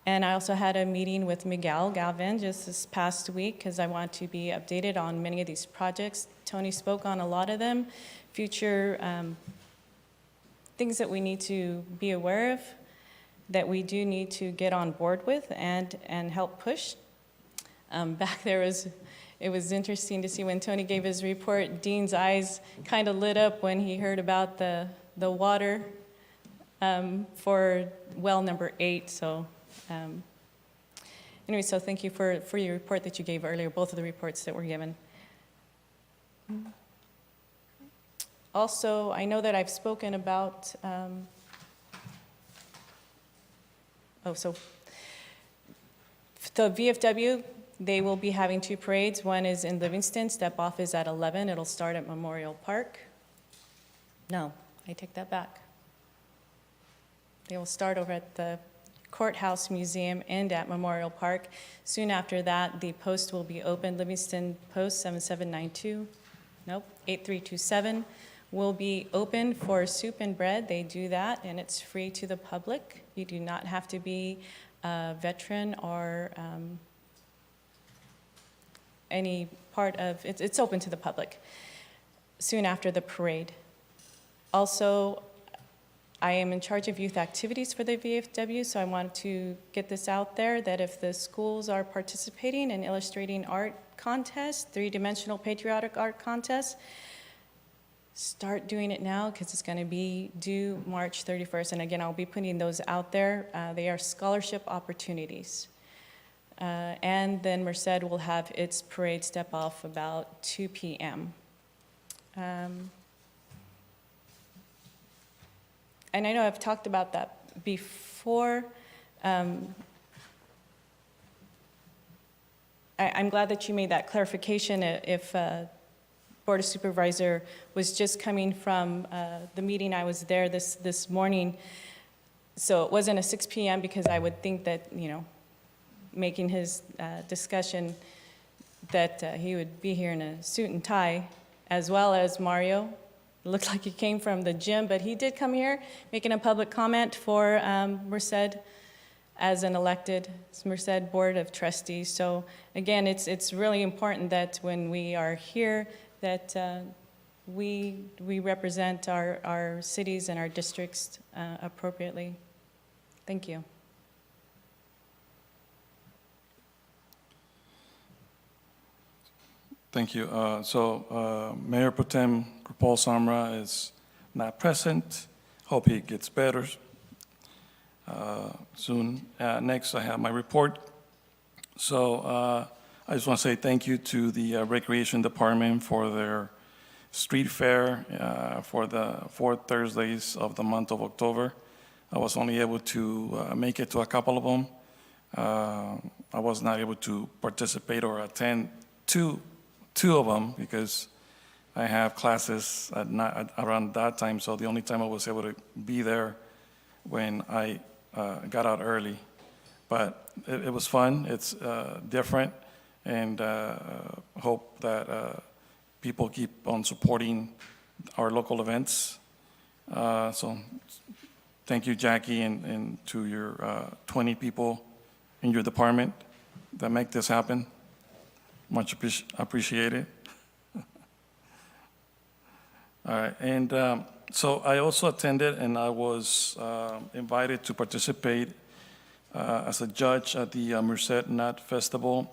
And I also had a meeting with Miguel Galvin just this past week because I want to be updated on many of these projects. Tony spoke on a lot of them, future things that we need to be aware of, that we do need to get on board with and help push. Back there it was interesting to see when Tony gave his report, Dean's eyes kind of lit up when he heard about the water for well number 8. So anyway, so thank you for your report that you gave earlier, both of the reports that were given. Also, I know that I've spoken about, so the VFW, they will be having 2 parades. One is in Livingston, step off is at 11. It'll start at Memorial Park. No, I take that back. They will start over at the Courthouse Museum and at Memorial Park. Soon after that, the post will be open. Livingston Post 8327 will be open for soup and bread. They do that, and it's free to the public. You do not have to be a veteran or any part of it. It's open to the public soon after the parade. Also, I am in charge of youth activities for the VFW, so I want to get this out there that if the schools are participating in illustrating art contests, 3-dimensional patriotic art contests, start doing it now because it's going to be due March 31st. And again, I'll be putting those out there. They are scholarship opportunities. And then Merced will have its parade step off about 2 p.m. And I know I've talked about that before. I'm glad that you made that clarification. If Board of Supervisor was just coming from the meeting, I was there this morning. So it wasn't a 6 p.m. because I would think that, making his discussion that he would be here in a suit and tie, as well as Mario. It looked like he came from the gym, but he did come here making a public comment for Merced as an elected Merced Board of Trustees. So again, it's really important that when we are here that we represent our cities and our districts appropriately. Thank you. Thank you. Mayor Pro Tem Paul Samra is not present. Hope he gets better soon. Next, I have my report. So I just want to say thank you to the Recreation Department for their street fair for the 4 Thursdays of the month of October. I was only able to make it to a couple of them. I was not able to participate or attend two of them because I have classes around that time, so the only time I was able to be there when I got out early. but it was fun. It's different, and hope that people keep on supporting our local events. So thank you, Jackie, and to your 20 people in your department that make this happen. Much appreciated. All right, and so I also attended, and I was invited to participate as a judge at the Merced Nut Festival.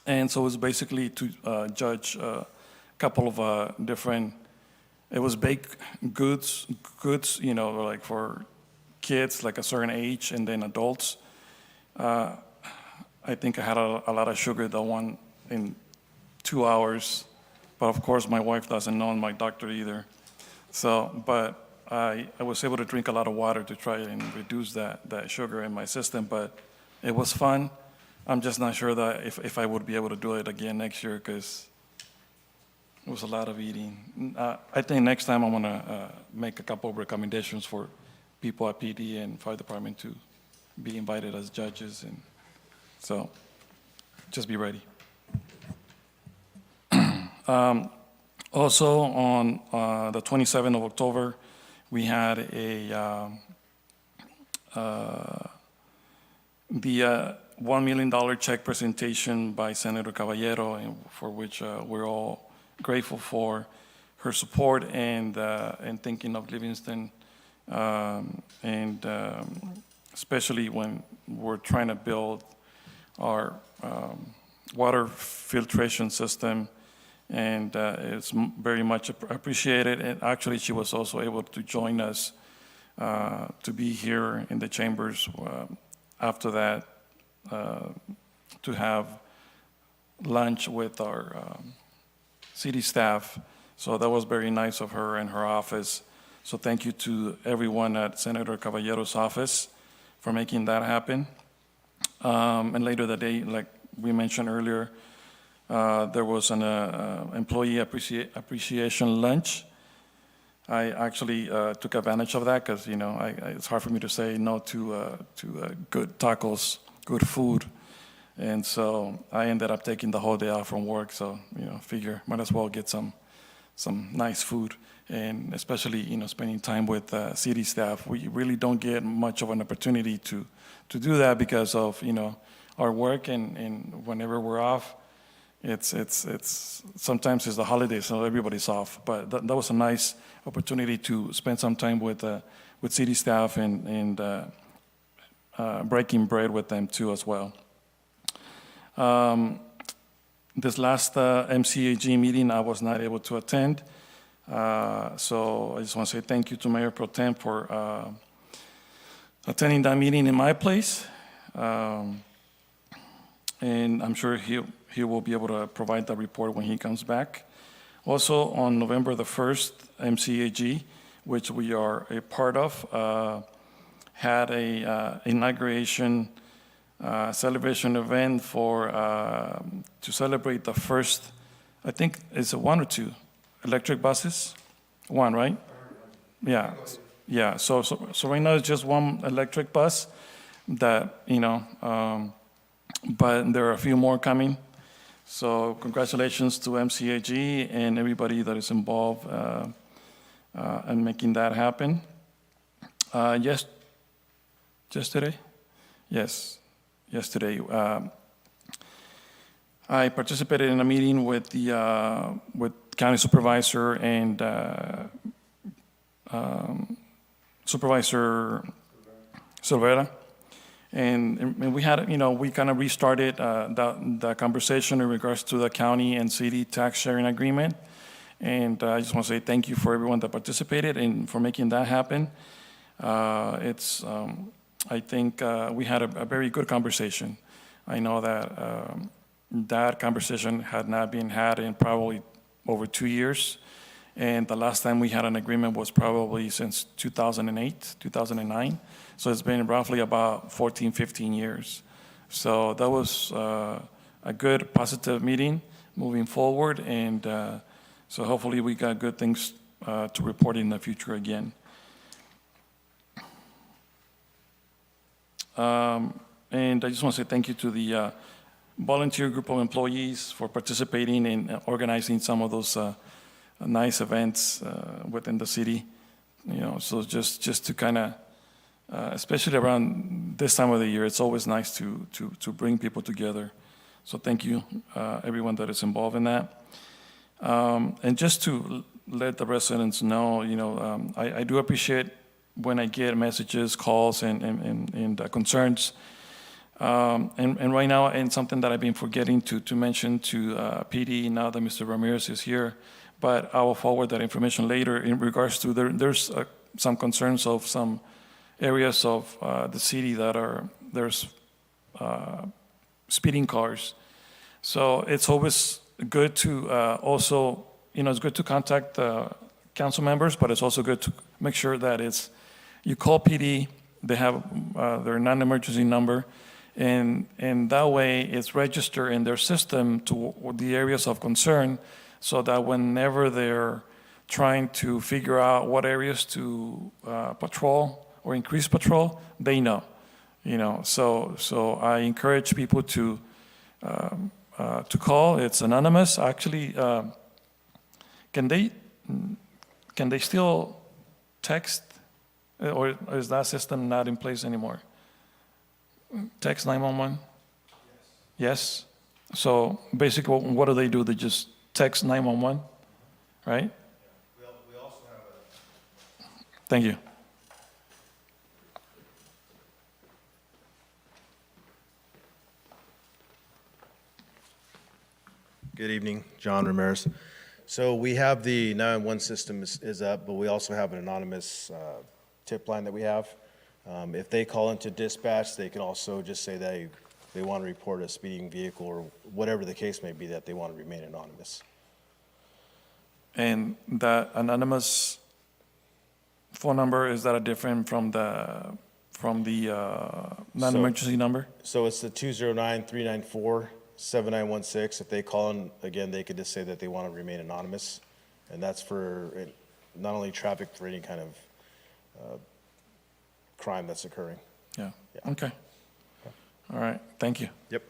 And so it was basically to judge a couple of different, it was baked goods, you know, like for kids, like a certain age, and then adults. I think I had a lot of sugar that one in 2 hours, but of course my wife doesn't know, and my doctor either. So, but I was able to drink a lot of water to try and reduce that sugar in my system, but it was fun. I'm just not sure that if I would be able to do it again next year, because it was a lot of eating. I think next time I'm gonna make a couple of recommendations for people at PD and fire department to be invited as judges, and so just be ready. Also on the 27th of October, we had the $1 million check presentation by Senator Caballero, and for which we're all grateful for her support and thinking of Livingston, and especially when we're trying to build our water filtration system, and it's very much appreciated. And actually, she was also able to join us to be here in the chambers after that, to have lunch with our city staff. So that was very nice of her and her office. So thank you to everyone at Senator Caballero's office for making that happen. And later that day, like we mentioned earlier, there was an employee appreciation lunch. I actually took advantage of that because, you know, it's hard for me to say no to good tacos, good food. And so I ended up taking the whole day off from work. So, you know, figure might as well get some nice food, and especially, you know, spending time with city staff. We really don't get much of an opportunity to do that because of, you know, our work, and whenever we're off, it's sometimes it's the holidays, so everybody's off. But that was a nice opportunity to spend some time with city staff and breaking bread with them too as well. This last MCAG meeting, I was not able to attend. So I just want to say thank you to Mayor Pro Tem for attending that meeting in my place. And I'm sure he will be able to provide that report when he comes back. Also, on November the 1st, MCAG, which we are a part of, had a inauguration celebration event for to celebrate the first, I think it's a 1 or 2 electric buses. 1, right? Yeah, yeah. So right now it's just 1 electric bus that, you know, but there are a few more coming. So congratulations to MCAG and everybody that is involved in making that happen. Yesterday? Yes, yesterday. I participated in a meeting with the county supervisor and Supervisor Silvera. And we had, you know, we kind of restarted the conversation in regards to the county and city tax sharing agreement. And I just want to say thank you for everyone that participated and for making that happen. I think we had a very good conversation. I know that that conversation had not been had in probably over 2 years. And the last time we had an agreement was probably since 2008, 2009. So it's been roughly about 14, 15 years. So that was a good, positive meeting moving forward. And so hopefully we got good things to report in the future again. And I just want to say thank you to the volunteer group of employees for participating in organizing some of those nice events within the city. You know, so just to kind of, especially around this time of the year, it's always nice to bring people together. So thank you, everyone that is involved in that. And just to let the residents know, you know, I do appreciate when I get messages, calls, and concerns. And right now, and something that I've been forgetting to mention to PD now that Mr. Ramirez is here, but I will forward that information later in regards to there's some concerns of some areas of the city that there's speeding cars. So it's always good to also, you know, it's good to contact the council members, but it's also good to make sure that you call PD, they have their non-emergency number, and that way it's registered in their system to the areas of concern, so that whenever they're trying to figure out what areas to patrol or increase patrol, they know, you know. So I encourage people to call. It's anonymous. Actually, can they still text, or is that system not in place anymore? Text 911? Yes. So basically, what do? They just text 911, right? We also have a... Thank you. Good evening, John Ramirez. So we have the 911 system is up, but we also have an anonymous tip line that we have. If they call into dispatch, they can also just say they want to report a speeding vehicle or whatever the case may be, that they want to remain anonymous. And that anonymous phone number, is that different from the non-emergency number? So it's the 209-394-7916. If they call in, again, they could just say that they want to remain anonymous. And that's for not only traffic, for any kind of crime that's occurring. Yeah. Okay. All right. Thank you. Yep.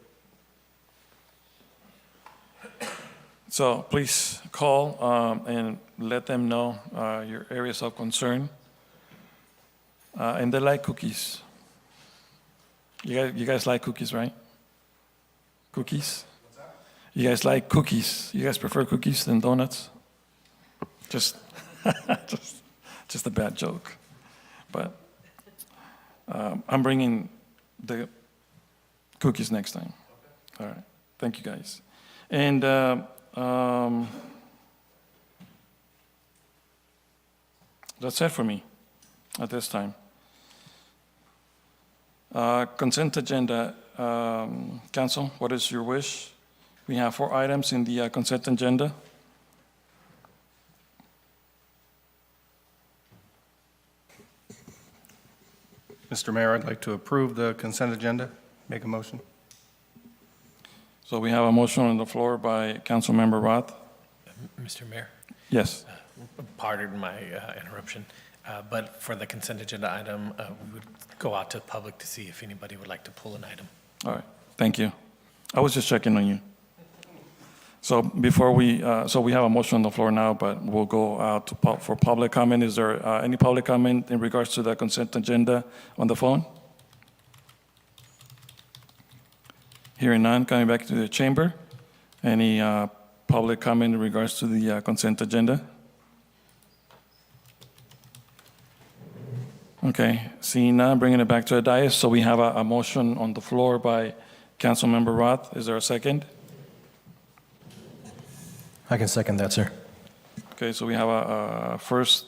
So please call and let them know your areas of concern. And they like cookies. You guys like cookies, right? Cookies? What's that? You guys like cookies? You guys prefer cookies than donuts? Just a bad joke. But I'm bringing the cookies next time. Okay. All right. Thank you, guys. And that's it for me at this time. Consent agenda. Council, what is your wish? We have 4 items in the consent agenda. Mr. Mayor, I'd like to approve the consent agenda. Make a motion. So we have a motion on the floor by Councilmember Roth. Mr. Mayor? Yes. Pardon my interruption, but for the consent agenda item, we would go out to the public to see if anybody would like to pull an item. All right. Thank you. I was just checking on you. So before we have a motion on the floor now, but we'll go out for public comment. Is there any public comment in regards to the consent agenda on the phone? Hearing none, coming back to the chamber. Any public comment in regards to the consent agenda? Okay, seeing none, bringing it back to the dais. So we have a motion on the floor by Councilmember Roth. Is there a second? I can second that, sir. Okay, so we have a first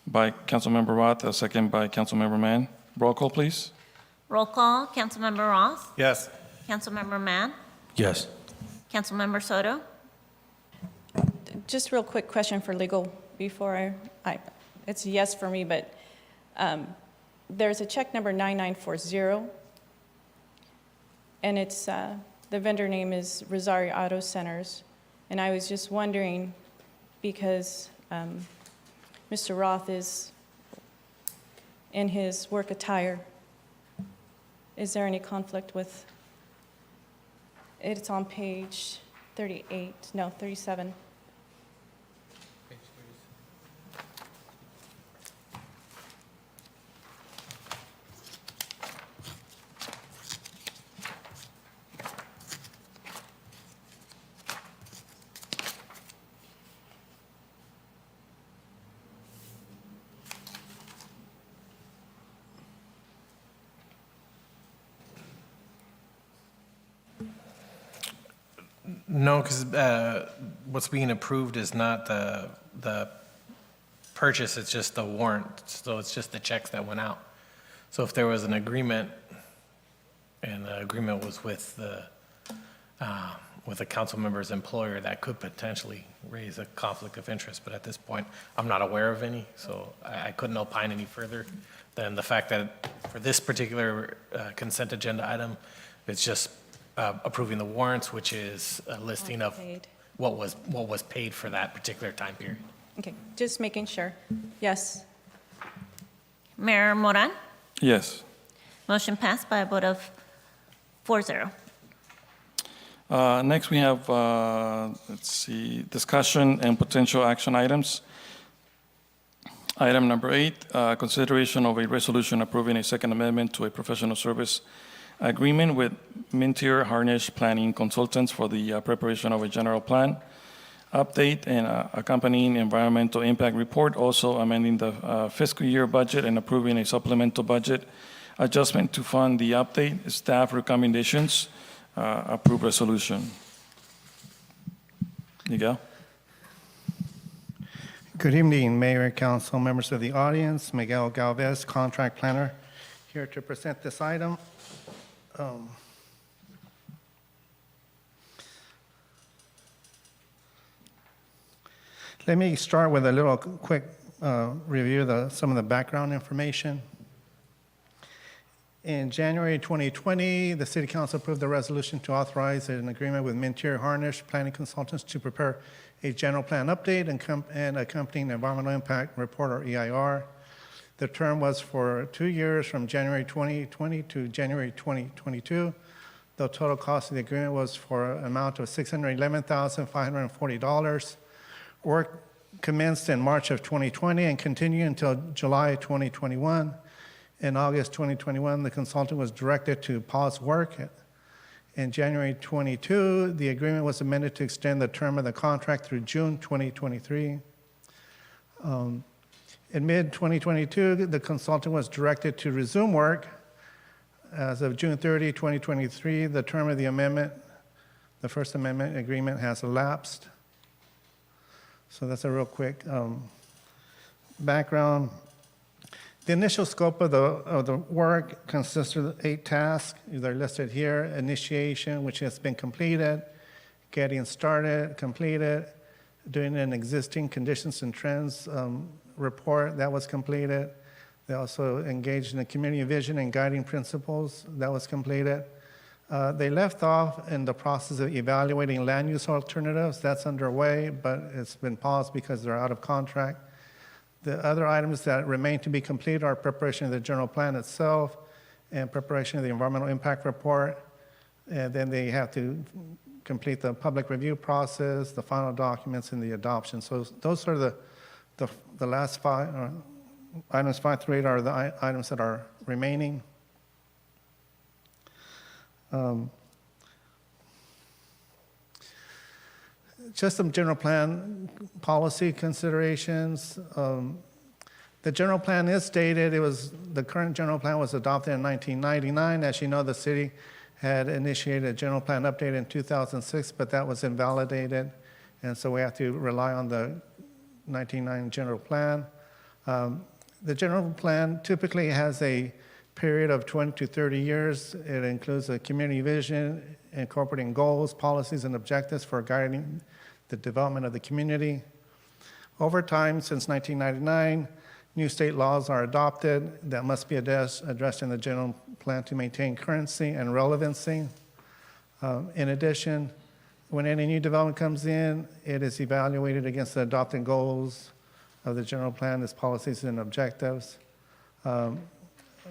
by Councilmember Roth, a second by Councilmember Mann. Roll call, please. Roll call, Councilmember Roth, Yes. Councilmember Mann, Yes. Councilmember Soto. Just real quick question for legal before it's a yes for me, but there's a check number 9940, and it's, the vendor name is Rosario Auto Centers. And I was just wondering, because Mr. Roth is in his work attire, Is there any conflict with, it's on page 38, no, 37. No, because what's being approved is not the purchase, it's just the warrant. So it's just the checks that went out. So if there was an agreement, and the agreement was with the council member's employer, that could potentially raise a conflict of interest. But at this point, I'm not aware of any, so I couldn't opine any further than the fact that for this particular consent agenda item, it's just approving the warrants, which is a listing of Paid. what was paid for that particular time period. Okay, just making sure. Yes. Mayor Moran? Yes. Motion passed by a vote of 4-0. Next, we have, let's see, discussion and potential action items. Item number 8, consideration of a resolution approving a second amendment to a professional service agreement with Mintier Harnish Planning Consultants for the preparation of a general plan, update, and accompanying environmental impact report, also amending the fiscal year budget and approving a supplemental budget adjustment to fund the update. Staff recommendations, approve resolution. Miguel? Good evening, Mayor, Council, members of the audience. Miguel Galvez, Contract Planner, here to present this item. Let me start with a little quick review of some of the background information. In January 2020, the City Council approved the resolution to authorize an agreement with Mintier Harnish Planning Consultants to prepare a general plan update and accompanying environmental impact report, or EIR. The term was for 2 years, from January 2020 to January 2022. The total cost of the agreement was for an amount of $611,540. Work commenced in March of 2020 and continued until July 2021. In August 2021, the consultant was directed to pause work. In January 22, the agreement was amended to extend the term of the contract through June 2023. In mid-2022, the consultant was directed to resume work. As of June 30, 2023, the term of the amendment, the First Amendment agreement, has elapsed. So that's a real quick background. The initial scope of the work consists of 8 tasks. They're listed here: initiation, which has been completed; getting started, completed; doing an existing conditions and trends report, that was completed. They also engaged in the community vision and guiding principles, that was completed. They left off in the process of evaluating land use alternatives. That's underway, but it's been paused because they're out of contract. The other items that remain to be completed are preparation of the general plan itself and preparation of the environmental impact report. And then they have to complete the public review process, the final documents, and the adoption. So those are the last 5, items 5 through 8 are the items that are remaining. Just some general plan policy considerations. The general plan is dated. The current general plan was adopted in 1999. As you know, the city had initiated a general plan update in 2006, but that was invalidated, and so we have to rely on the 1999 general plan. The general plan typically has a period of 20 to 30 years. It includes a community vision, incorporating goals, policies, and objectives for guiding the development of the community. Over time, since 1999, new state laws are adopted that must be addressed in the general plan to maintain currency and relevancy. In addition, when any new development comes in, it is evaluated against the adopted goals of the general plan, its policies and objectives.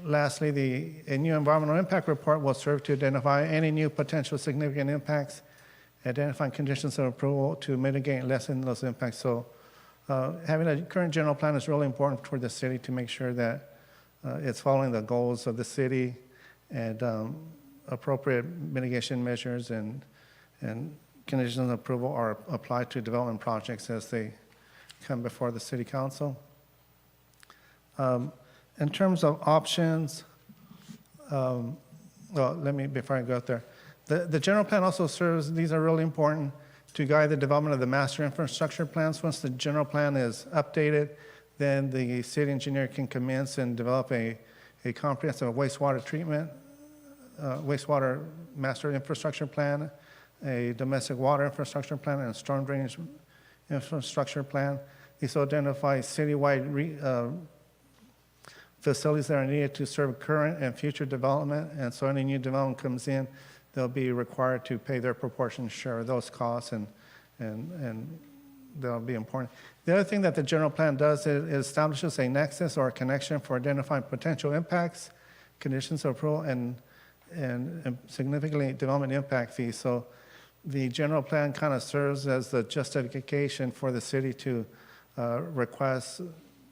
Lastly, a new environmental impact report will serve to identify any new potential significant impacts, identifying conditions of approval to mitigate and lessen those impacts. So having a current general plan is really important for the city to make sure that it's following the goals of the city and appropriate mitigation measures and conditions of approval are applied to development projects as they come before the city council. In terms of options, well, before I go out there, the general plan also serves, these are really important, to guide the development of the master infrastructure plans. Once the general plan is updated, then the city engineer can commence and develop a comprehensive wastewater treatment, wastewater master infrastructure plan, a domestic water infrastructure plan, and a storm drainage infrastructure plan. These identify citywide facilities that are needed to serve current and future development, and so any new development comes in, they'll be required to pay their proportionate share of those costs, and that'll be important. The other thing that the general plan does is it establishes a nexus or a connection for identifying potential impacts, conditions of approval, and significantly development impact fees. So the general plan kind of serves as the justification for the city to request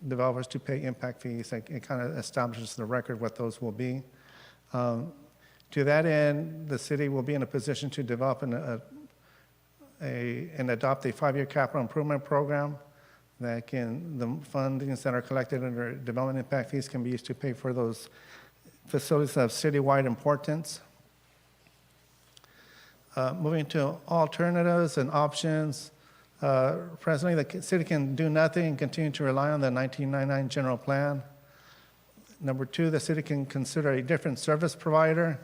developers to pay impact fees. It kind of establishes the record what those will be. To that end, the city will be in a position to develop and adopt a 5-year capital improvement program that the fundings that are collected under development impact fees can be used to pay for those facilities of citywide importance. Moving to alternatives and options. Presently, the city can do nothing and continue to rely on the 1999 general plan. Number 2, the city can consider a different service provider.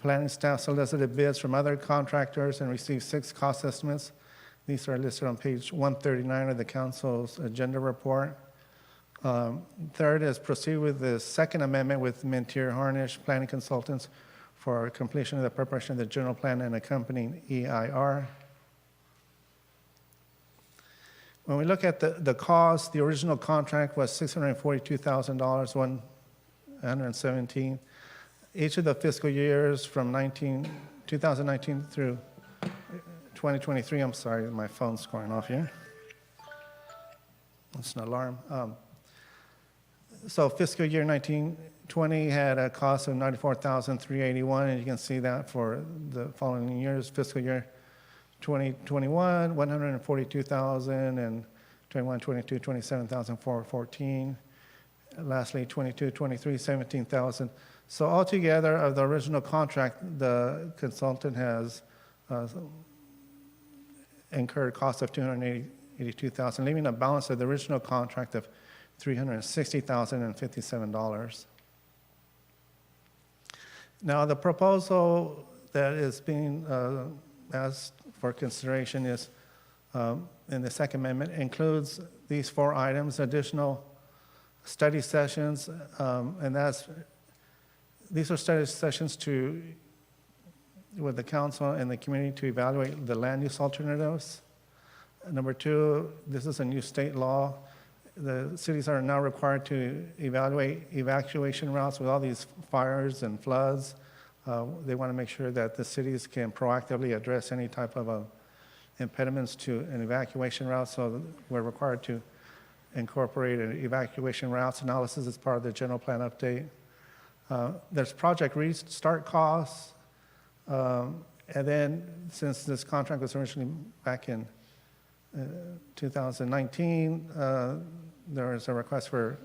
Planning staff solicited bids from other contractors and received 6 cost estimates. These are listed on page 139 of the council's agenda report. Third is proceed with the second amendment with Mintier Harnish Planning Consultants for completion of the preparation of the general plan and accompanying EIR. When we look at the cost, the original contract was $642,000, 117. Each of the fiscal years from 2019 through 2023, I'm sorry, my phone's going off here. It's an alarm. So fiscal year 1920 had a cost of $94,381, and you can see that for the following years. Fiscal year 2021, $142,000, and 21, 22, $27,414. Lastly, 22, 23, $17,000. So altogether, of the original contract, the consultant has incurred costs of $282,000, leaving a balance of the original contract of $360,057. Now, the proposal that is being asked for consideration is, in the second amendment, includes these 4 items: additional study sessions, and these are study sessions with the council and the community to evaluate the land use alternatives. Number 2, this is a new state law. The cities are now required to evaluate evacuation routes with all these fires and floods. They want to make sure that the cities can proactively address any type of impediments to an evacuation route, so we're required to incorporate an evacuation routes analysis as part of the general plan update. There's project restart costs, and then since this contract was originally back in 2019, there was a request for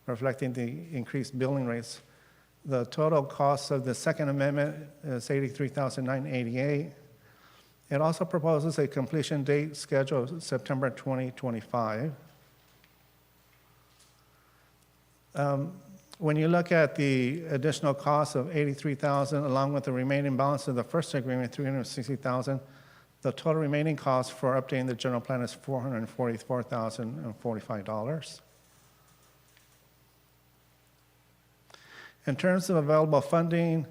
reflecting the increased billing rates. The total cost of the second amendment is $83,988. It also proposes a completion date schedule of September 2025. When you look at the additional cost of $83,000 along with the remaining balance of the first agreement, $360,000, the total remaining cost for updating the general plan is $444,045. In terms of available funding,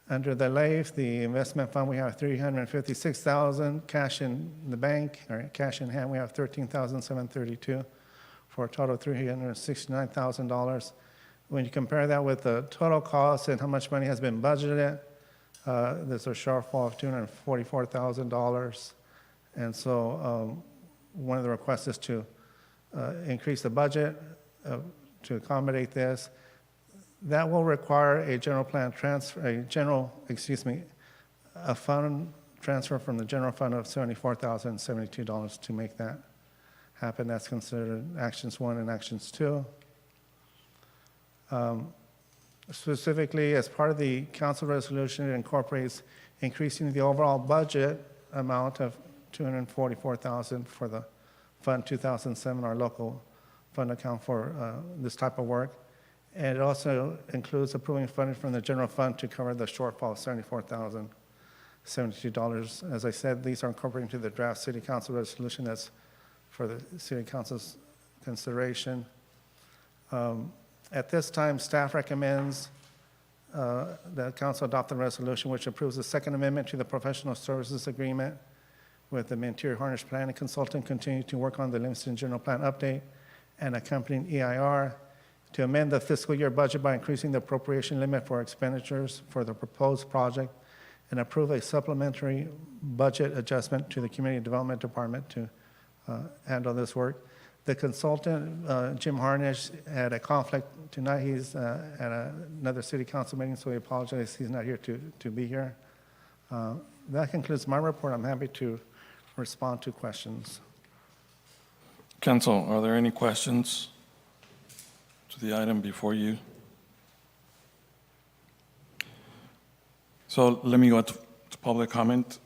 under the LAIF, the investment fund, we have $356,000. Cash in the bank, or cash in hand, we have $13,732 for a total of $369,000. When you compare that with the total cost and how much money has been budgeted, there's a shortfall of $244,000. And so one of the requests is to increase the budget to accommodate this. That will require a general plan transfer, a fund transfer from the general fund of $74,072 to make that happen. That's considered actions 1 and actions 2. Specifically, as part of the council resolution, it incorporates increasing the overall budget amount of $244,000 for the Fund 2007, our local fund account for this type of work. And it also includes approving funding from the general fund to cover the shortfall of $74,072. As I said, these are incorporated into the draft city council resolution that's for the city council's consideration. At this time, staff recommends that council adopt the resolution which approves the second amendment to the professional services agreement with the Interior Harnish Planning Consultant continue to work on the Livingston General Plan update and accompanying EIR to amend the fiscal year budget by increasing the appropriation limit for expenditures for the proposed project and approve a supplementary budget adjustment to the Community Development Department to handle this work. The consultant, Jim Harnish, had a conflict tonight. He's at another city council meeting, so we apologize he's not here to be here. That concludes my report. I'm happy to respond to questions. Council, are there any questions to the item before you? So let me go to public comment.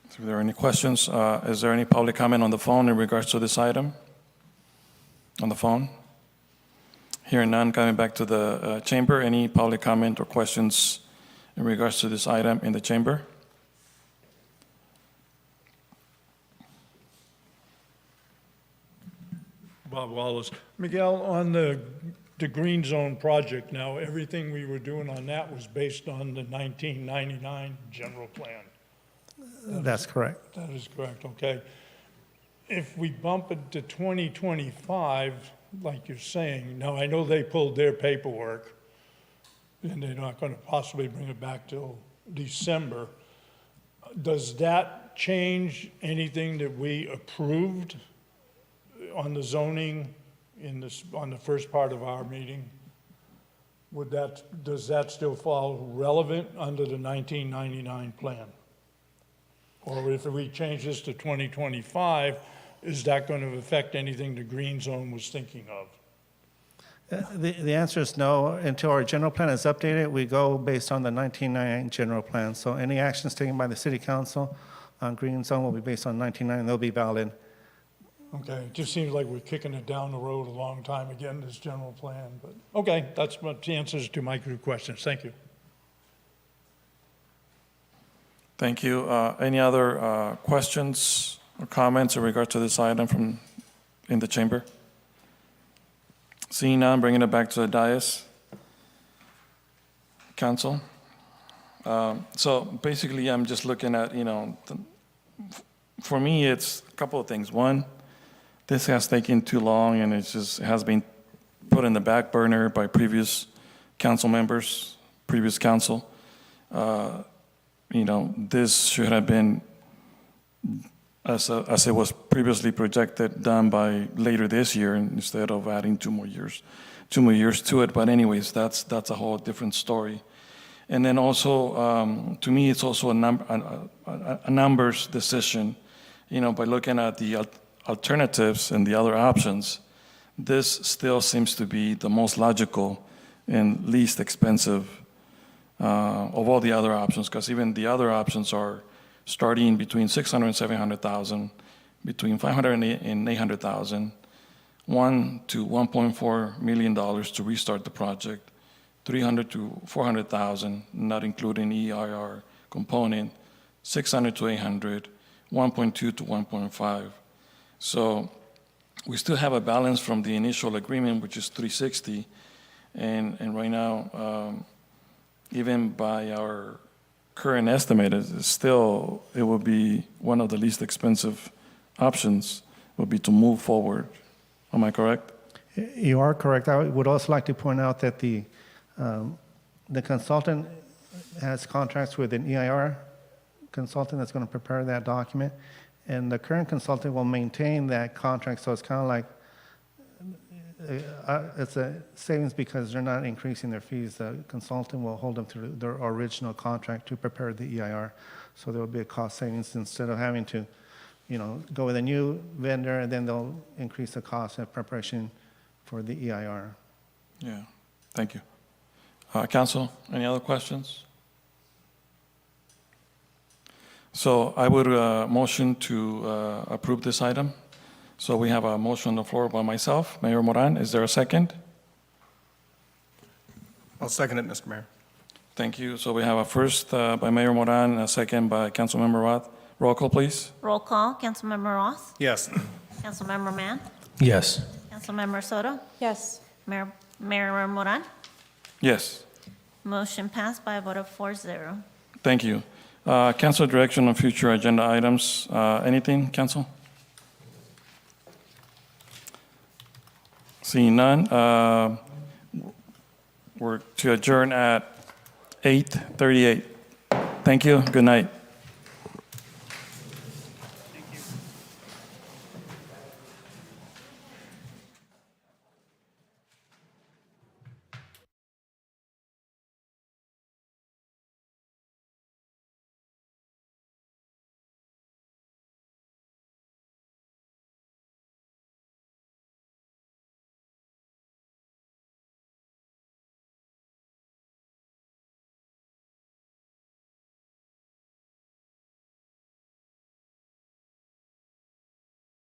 If there are any questions, is there any public comment on the phone in regards to this item? On the phone? Hearing none, coming back to the chamber, any public comment or questions in regards to this item in the chamber? Bob Wallace. Miguel, on the green zone project now, everything we were doing on that was based on the 1999 general plan. That's correct. That is correct, okay. If we bump it to 2025, like you're saying, now I know they pulled their paperwork and they're not going to possibly bring it back till December. Does that change anything that we approved on the zoning on the first part of our meeting? Does that still fall relevant under the 1999 plan? Or if we change this to 2025, is that going to affect anything the green zone was thinking of? The answer is no. Until our general plan is updated, we go based on the 1999 general plan. So any actions taken by the city council on green zone will be based on 1999, and they'll be valid. Okay, it just seems like we're kicking it down the road a long time again, this general plan. But okay, that's the answers to my two questions. Thank you. Thank you. Any other questions or comments in regard to this item in the chamber? Seeing none, bringing it back to the dais. Council. So basically, I'm just looking at, for me, it's a couple of things. One, this has taken too long, and it has been put in the back burner by previous council members, previous council. This should have been, as it was previously projected, done by later this year instead of adding 2 more years to it. But anyways, that's a whole different story. And then also, to me, it's also a numbers decision. By looking at the alternatives and the other options, this still seems to be the most logical and least expensive of all the other options, because even the other options are starting between $600,000 and $700,000, between $500,000 and $800,000, $1 to $1.4 million to restart the project, $300,000 to $400,000, not including EIR component, $600,000 to $800,000, 1.2 to 1.5. So we still have a balance from the initial agreement, which is $360,000, and right now, even by our current estimate, it will be one of the least expensive options would be to move forward. Am I correct? You are correct. I would also like to point out that the consultant has contracts with an EIR consultant that's going to prepare that document, and the current consultant will maintain that contract, so it's kind of like it's a savings because they're not increasing their fees. The consultant will hold them to their original contract to prepare the EIR, so there will be a cost savings instead of having to, go with a new vendor and then they'll increase the cost of preparation for the EIR. Yeah, thank you. Council, any other questions? So I would motion to approve this item. So we have a motion on the floor by myself, Mayor Moran. Is there a second? I'll second it, Mr. Mayor. Thank you. So we have a first by Mayor Moran, and a second by Councilmember Roth. Roll call, please. Roll call, Councilmember Roth, Yes. Councilmember Mann, Yes. Councilmember Soto, Yes. Mayor Moran. Yes. Motion passed by a vote of 4-0. Thank you. Council direction on future agenda items. Anything, Council? Seeing none, we're to adjourn at 8:38. Thank you. Good night.